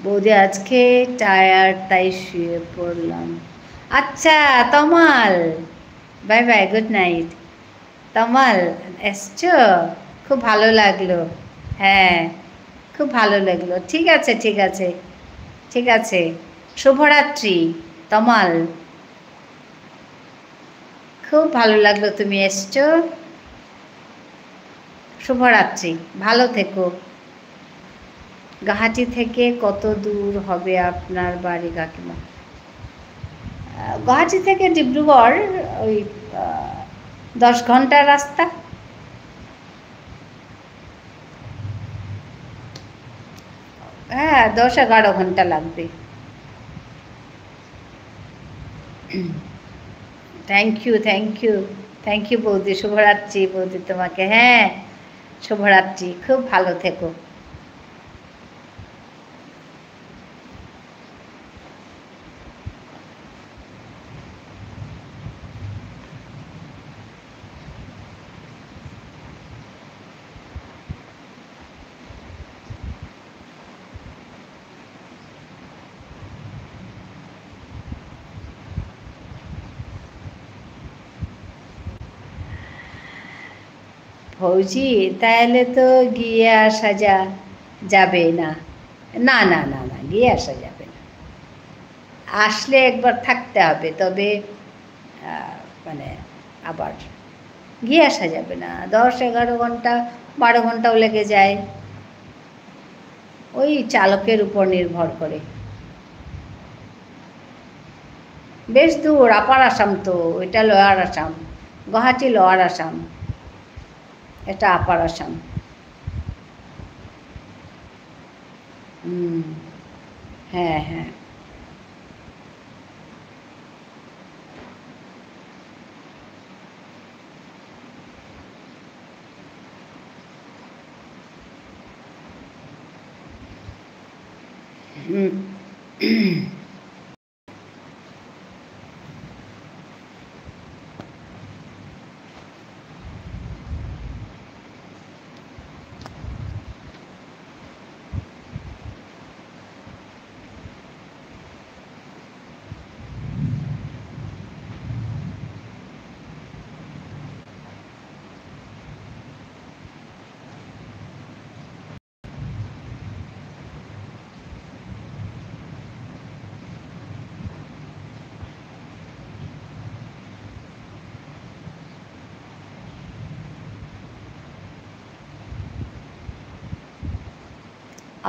[SPEAKER 1] বৌদি আজকে টায়ার্ড, তাই শুয়ে পড়লাম। আচ্ছা তমাল, বাই বাই, গুড নাইট। তমাল এসছো, খুব ভালো লাগলো। হ্যাঁ, খুব ভালো লাগলো, ঠিক আছে ঠিক আছে ঠিক আছে। শুভরাত্রি তমাল, খুব ভালো লাগলো তুমি এসছো। শুভরাত্রি, ভালো থেকো। গুয়াহাটি থেকে কত দূর হবে আপনার বাড়ি কাকিমা? গুয়াহাটি থেকে ডিব্রুগড় ওই 10 ঘন্টার রাস্তা। হ্যাঁ, 10-11 ঘন্টা লাগবে। Thank you thank you thank you বৌদি, শুভরাত্রি বৌদি তোমাকে। হ্যাঁ, শুভরাত্রি, খুব ভালো থেকো। ফৌজি, তাহলে তো গিয়ে আসা যাবে না। না না না না, গিয়ে আসা যাবে না। আসলে একবার থাকতে হবে, তবে মানে আবার গিয়ে আসা যাবে না। 10-11 ঘন্টা, 12 ঘন্টাও লেগে যায়, ওই চালকের উপর নির্ভর করে। বেশ দূর, আপার আসাম তো, ওইটা লোয়ার আসাম, গুয়াহাটি লোয়ার আসাম, এটা আপার আসাম। হ্যাঁ হ্যাঁ।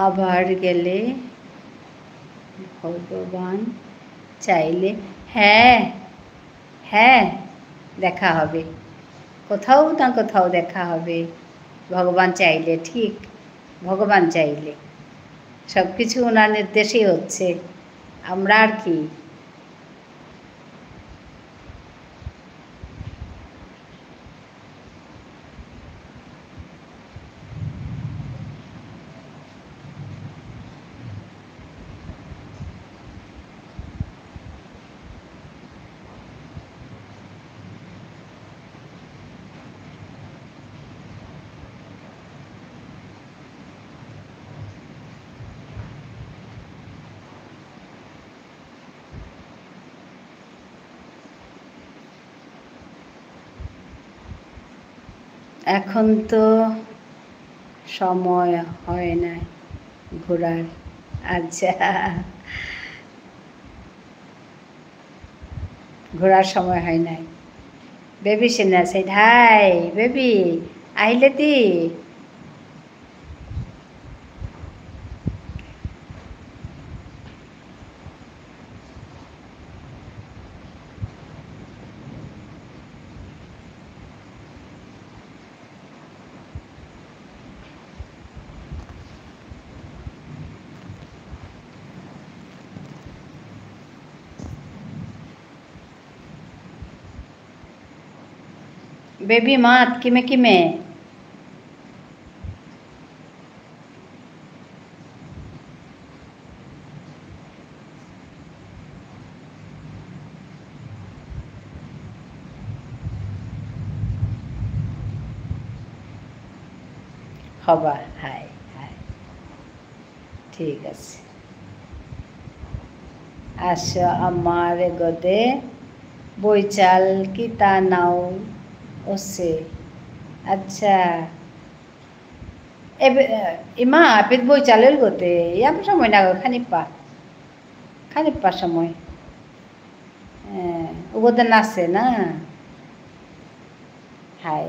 [SPEAKER 1] আবার গেলে ভগবান চাইলে হ্যাঁ হ্যাঁ দেখা হবে, কোথাও না কোথাও দেখা হবে। ভগবান চাইলে, ঠিক ভগবান চাইলে সব কিছু ওনার নির্দেশেই হচ্ছে, আমরা আর কি। এখন তো সময় হয় না ঘোরার। আচ্ছা, ঘোরার সময় হয় নাই। বেবি সিনা said hi বেবি আহিলে তি বেবি মাত কিমে কিমে হবা। হাই হাই, ঠিক আছে। আসো আমার গদে বইচাল কিতা নাও ওসে। আচ্ছা ইমা আপেত বইচালের গতে ইয়াম সময় না খানিপ্পা সময় ওগোতে নাচে না। হাই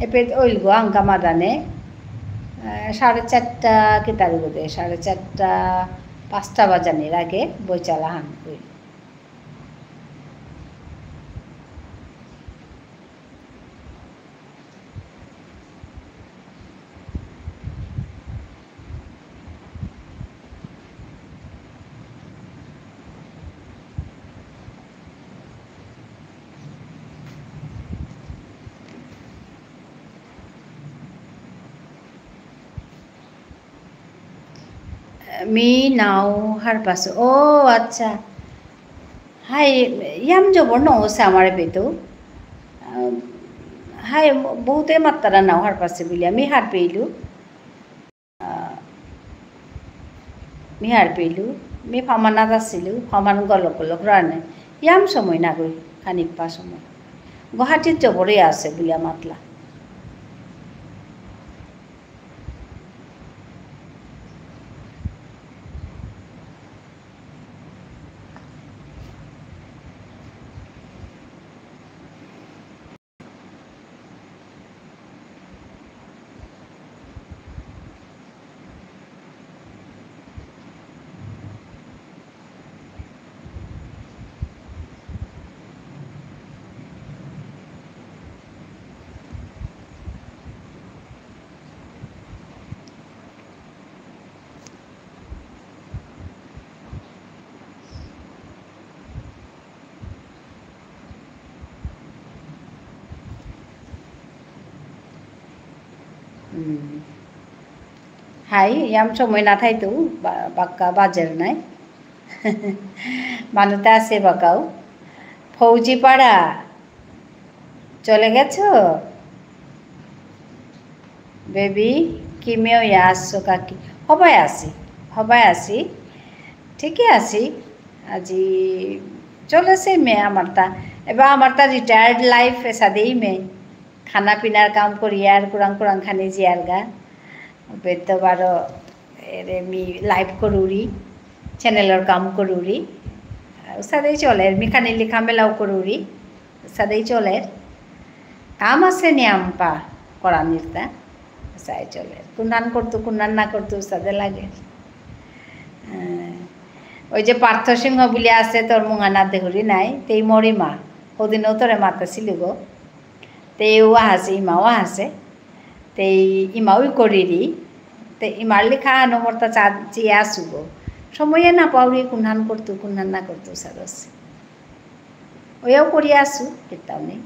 [SPEAKER 1] এপেত ওইল গো আঙ্কা মাদানে 4:30 কিতার বোধে 4:30 5টা বাজানির আগে বইচালা হান ওই মি নাও হার পাশে। ও আচ্ছা, হাই ইয়াম জবর নছে আমার পেতো হাই বহুতে মাত্রা নাও হার পাশে বলি আমি হার পেইলু মি হার পেইলু মি ফামানাত আছিলো ফামান গলক গলক রানে ইয়াম সময় না গই খানিপ্পা সময় গুৱাহাটীত জবৰে আছে বুলিয়া মাতলা। Hai, yam সময় না থাইতো বাক্কা বাজার নাই মানুষটা আছে বাকাও ফৌজি পাড়া চলে গেছো বেবি কিমেও আসছো কাকি হবাই আসি ঠিকই আছি আজি চলেছে মেয়ে আমারটা এবার আমারটা রিটায়ার্ড লাইফ এসাদেই মেয়ে খানা পিনার কাম করি আর কুরাং কুরাং খানি জিয়ার গা তো বারো এরে মি লাইভ করুরি চ্যানেলের কাম করুরি সাদেই চলে মি খানি লিখা মেলাও করুরি সাদেই চলে কাম আছে নিয়াম পা করা নির্তা সাই চলে কুন্নান করতো কুন্নান না করতো সাদে লাগে ওই যে পার্থ সিংহ বলে আছে তোর মুঙানা দেহুরি নাই তেই মরিমা ওদিনও তোরে মাতা ছিল গো তেই ও হাসে ইমাও হাসে তেই ইমাও করিরি তে ইমার লেখা নম্বরটা চা চেয়ে আসু গো সময়ে না পাউরি কুন্নান করতো কুন্নান না করতো সাদস ওয়াও করি আসু কেতাও নেই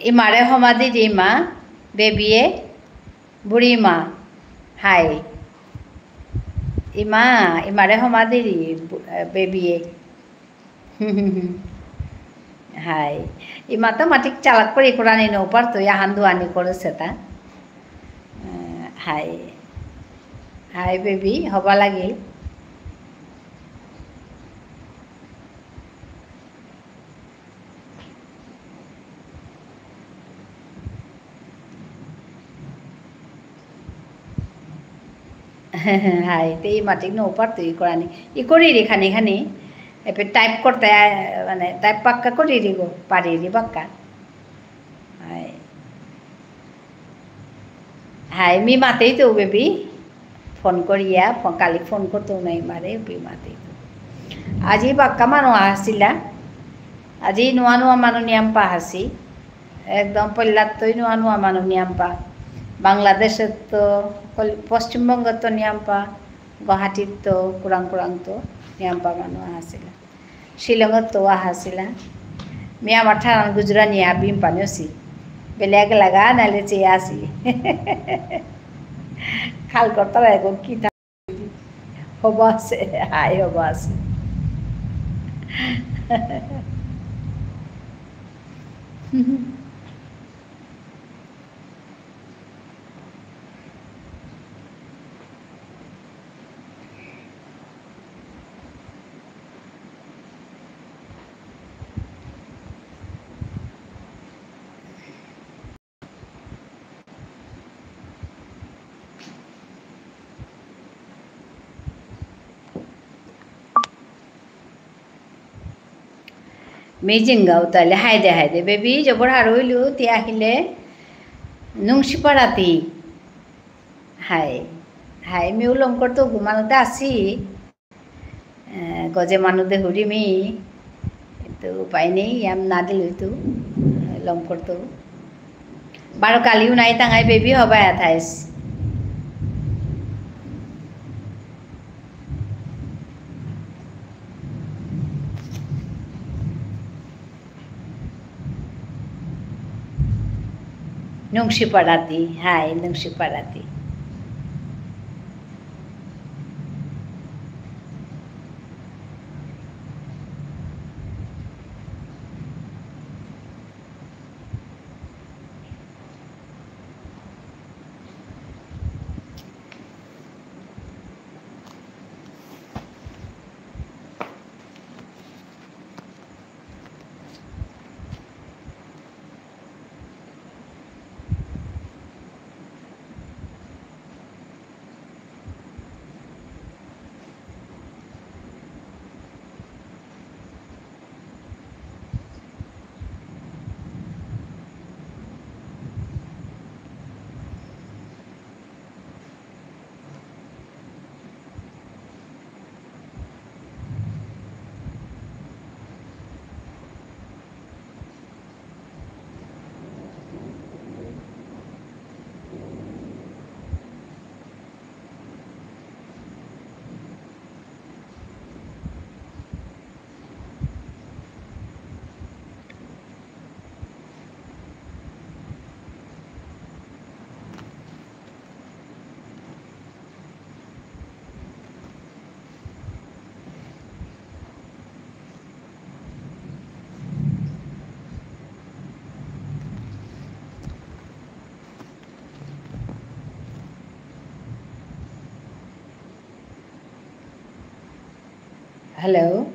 [SPEAKER 1] ইমারে সমাধি দি মা বেবিয়ে বুঢ়ী মা হাই ইমারে সমাধি দি বেবিয়ে হাই ইমা তো মাটিক চালাক করে কোরআনি নো পারতো ইয়াহান দুয়ানি করেছে তা হাই হাই বেবি হবা লাগিল হাই তে মাটিক নো পারতো ই কোরআনি ই করি রে খানি খানি এবার টাইপ করতে মানে টাইপ পাক্কা করি রে গো পারি রে পাক্কা হাই হাই মি মাতেই তো বেবি ফোন করিয়া কালি ফোন করতো নাই মারে মি মাতেই তো আজি বাক্কা মানুষ আসিলা আজি নোয়া নোয়া মানুষ নিয়াম পা হাসি একদম পল্লাত তো নোয়া নোয়া মানুষ নিয়াম পা বাংলাদেশের তো পশ্চিমবঙ্গের তো নিয়াম পা গুৱাহাটীত তো কুৰাং কুৰাং তো নিয়াম পা মানুষ আসিলা শিলঙত তো আসিলা মি আমার ঠান গুজরা নিয়া বিম পানিওছি বেলেগ লাগা নালে চেয়ে আসি খাল করতে এখন কি হব আছে হাই হব আছে মেজিংগাও তাহলে হাইদে বেবি জবর হার হইলু তি আহিলে নুংসিপাড়াতি হাই হাই মি উলঙ্কর তো ঘুমানোতে আসি গজে মানুদে হুরি মি তো উপায় নেই আম না দিল তো লঙ্কর তো বারো কালিও নাই টাঙাই বেবি হবাই আঠাইশ নুংসিপাড়াতি high নুংসিপাড়াতি Hello.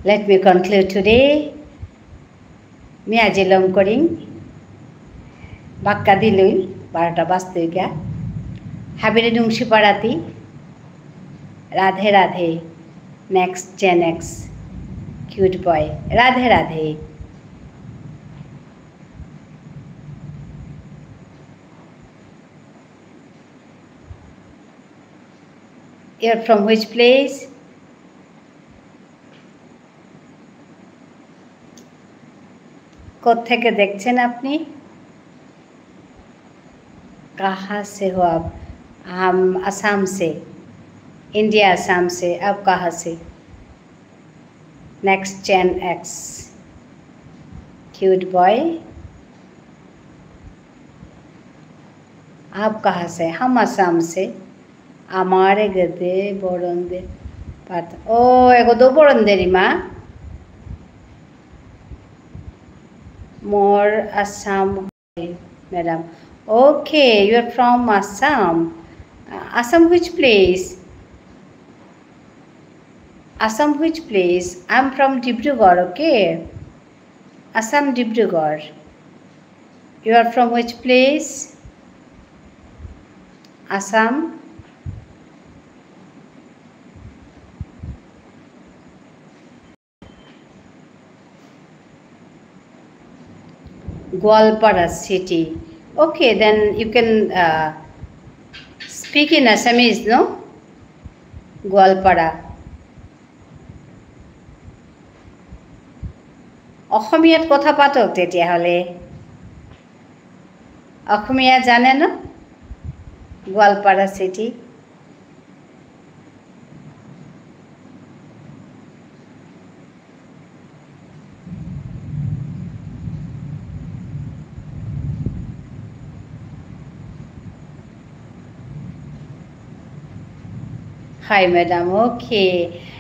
[SPEAKER 1] Let me conclude today. Mi ajelom koring. Bakka dilui. Barata bastuika. Habire dungshi parati. Radhe Radhe. Next Gen X. Cute boy. Radhe Radhe. You're from which place? কোত্থেকে দেখছেন আপনি? कहाँ से हो आप? हम असम से, इंडिया असम से। आप कहाँ से? Next gen X, cute boy. आप कहाँ से? हम असम से। हमारे गदे बरंदे पात ओ एगो दो बरंदेरी माँ मोर Assam madam. Okay, you are from Assam. Assam which place? Assam which place? I'm from Dibrugarh, okay? Assam Dibrugarh. You are from which place? Assam. Gwalpara city. Okay, then you can speak in Assamese, no? Gwalpara. অসমীয়াত কথা পাতক তেতিয়াহ'লে। অসমীয়া জানে ন? গোৱালপাৰা চিটি। Hi madam, okay.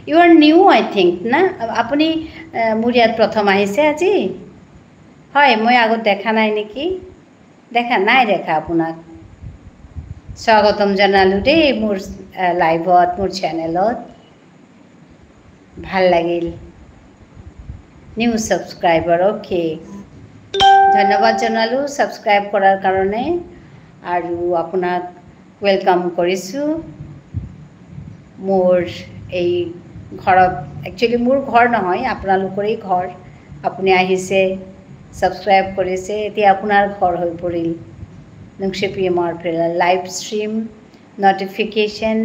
[SPEAKER 1] You are new, I think, na? Apuni মোৰ ইয়াত প্ৰথম আহিছে আজি? হয়, মই আগত দেখা নাই নেকি? দেখা নাই দেখা আপোনাক। স্বাগতম জনালো দেই মোৰ লাইভত, মোৰ চেনেলত। ভাল লাগিল। নিউ সাবস্ক্রাইবার, ওকে। ধন্যবাদ জনালো সাবস্ক্রাইব কৰাৰ কাৰণে আৰু আপোনাক ওয়েলকাম কৰিছোঁ মোৰ এই ঘৰত। একচুৱেলি মোৰ ঘৰ নহয়, আপোনালোকৰেই ঘৰ। আপুনি আহিছে, সাবস্ক্রাইব কৰিছে, এতিয়া আপোনাৰ ঘৰ হৈ পৰিল। নুংচি পিএমৰ লাইভ ষ্ট্ৰীম নটিফিকেশ্যন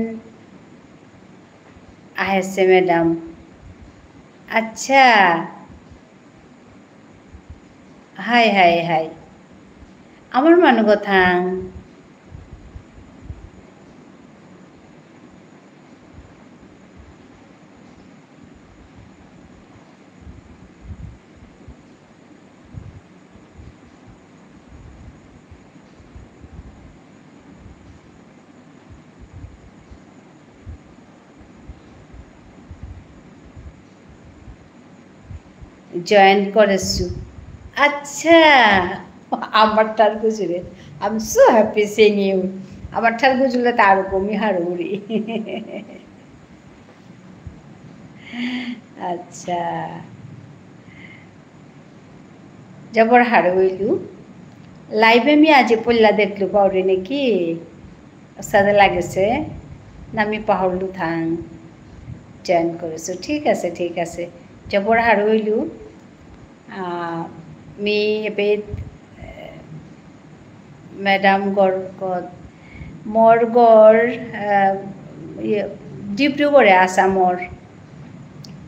[SPEAKER 1] আহিছে মেডাম। আচ্ছা, হাই হাই হাই আমার মানু কথাং জয়েন করেছো। আচ্ছা, আমার ঠার গুজরে I am so happy seeing you. আমার ঠার গুজলে তার কমি হারুরি। আচ্ছা, জবর হারুইলু লাইভে আমি আজি পল্লা দেখলু পাউরি নাকি সাদে লাগেছে না আমি পাহরলু থাং জয়েন করেছো। ঠিক আছে ঠিক আছে, জবর হারুইলু মি এবে মেডাম গড় মোৰ গড় ডিব্ৰুগড়ে আসামৰ।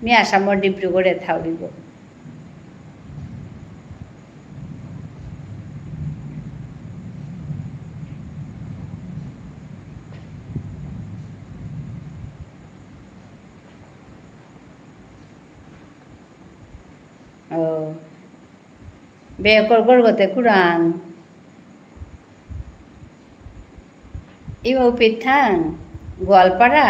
[SPEAKER 1] মি আসামৰ ডিব্ৰুগড়ে থাউৰিব। বেকৰ গড়গতে কুৰাং ইও পিঠাং Goalpara.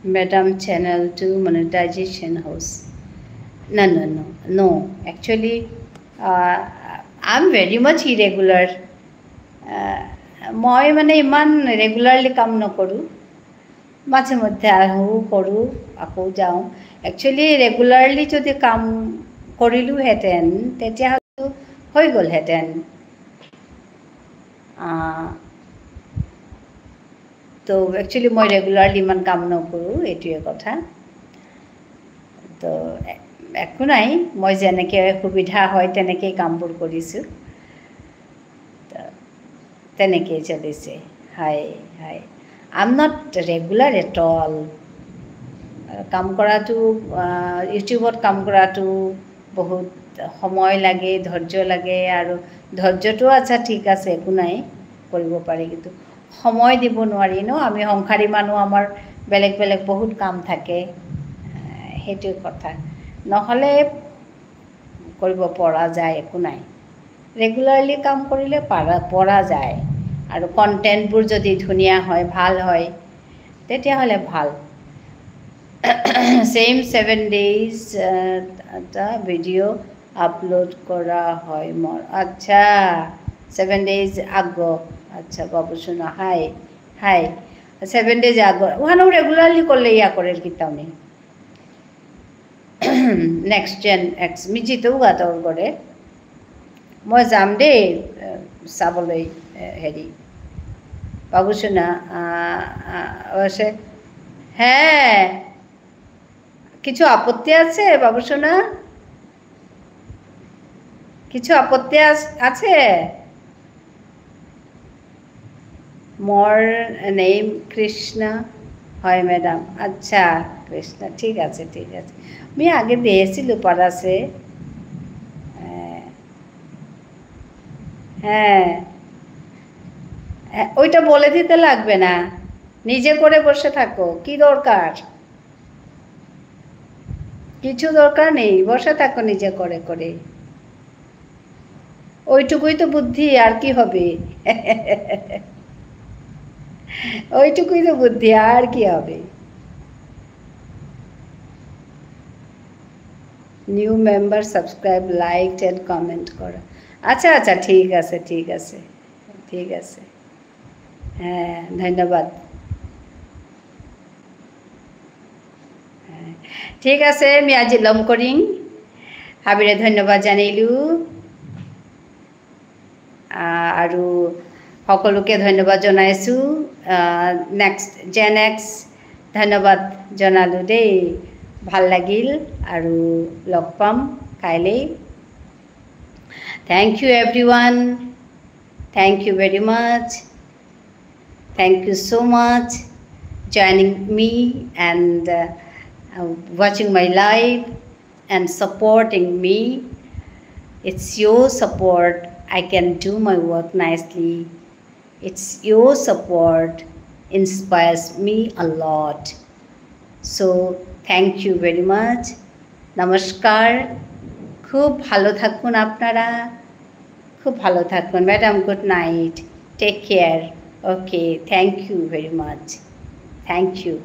[SPEAKER 1] Madam channel to monetization house. No. Actually, I'm very much irregular. মই মানে ইমান ৰেগুলাৰলি কাম নকৰোঁ, মাজে মধ্যে আহোঁ কৰোঁ আকৌ যাওঁ। একচুৱেলি ৰেগুলাৰলি যদি কাম কৰিলোহেঁতেন তেতিয়াহ'লে হৈ গ'লহেঁতেন। তো একচুৱেলি মই ৰেগুলাৰলি ইমান কাম নকৰোঁ, এইটোৱে কথা। তো একো নাই, মই যেনেকৈ সুবিধা হয় তেনেকেই কামবোৰ কৰিছোঁ, তেনেকেই চলিছে। হয়। I am not regular at all. কাম কৰাটো, ইউটিউবত কাম কৰাটো বহুত সময় লাগে, ধৈৰ্য লাগে, আৰু ধৈৰ্যটো আচ্ছা ঠিক আছে, একো নাই, কৰিব পাৰি, কিন্তু সময় দিব নোৱাৰি ন। আমি সংসাৰী মানুহ, আমাৰ বেলেগ বেলেগ বহুত কাম থাকে, সেইটোৱে কথা। নহ'লে কৰিব পৰা যায়, একো নাই। ৰেগুলাৰলি কাম কৰিলে পৰা যায়, আৰু কণ্টেণ্টবোৰ যদি ধুনীয়া হয়, ভাল হয়, তেতিয়াহ'লে ভাল। চেম 7 days এটা ভিডিঅ' আপলোড কৰা হয় মোৰ। আচ্ছা, 7 days আগ। আচ্ছা বাবুসোনা, হাই 7 days আগ। ওখানেও রেগুলারলি করলে ইয়া করে কিতাম নেই। নেক্সট জেন এক্স মিজিতেও গাঁতৰ কৰে। মই যাম দেই চাবলৈ হেৰি বাবুসোনা। অবশ্যই হ্যাঁ, কিছু আপত্তি আছে বাবুসোনা? কিছু আপত্তি আছে? মোর নেম কৃষ্ণা। হয় ম্যাডাম। আচ্ছা কৃষ্ণা, ঠিক আছে। আমি আগে দিয়েছিলো পারাসে। হ্যাঁ, ওইটা বলে দিতে লাগবে না, নিজে করে বসে থাকো। কি দরকার? কিছু দরকার নেই, বসে থাকো নিজে করে। ওইটুকুই তো বুদ্ধি, আর কি হবে? ওইটুকুই তো বুদ্ধি, আর কি হবে? New member subscribe, like and comment করা। আচ্ছা ঠিক আছে। হ্যাঁ, ধন্যবাদ। ঠিক আছে, আমি আজি লম কৰিম। হাবিৰে ধন্যবাদ জানিলোঁ, আৰু সকলোকে ধন্যবাদ জনাইছোঁ। নেক্সট জেন এক্স ধন্যবাদ জনালোঁ দেই, ভাল লাগিল, আৰু লগ পাম কাইলৈ। Thank you everyone. Thank you very much. Thank you so much joining me and watching my live and supporting me. It's your support I can do my work nicely. It's your support inspires me a lot. So thank you very much. Namaskar. খুব ভালো থাকুন আপনারা, খুব ভালো থাকুন। Madam good night, take care. Okay, thank you very much, thank you.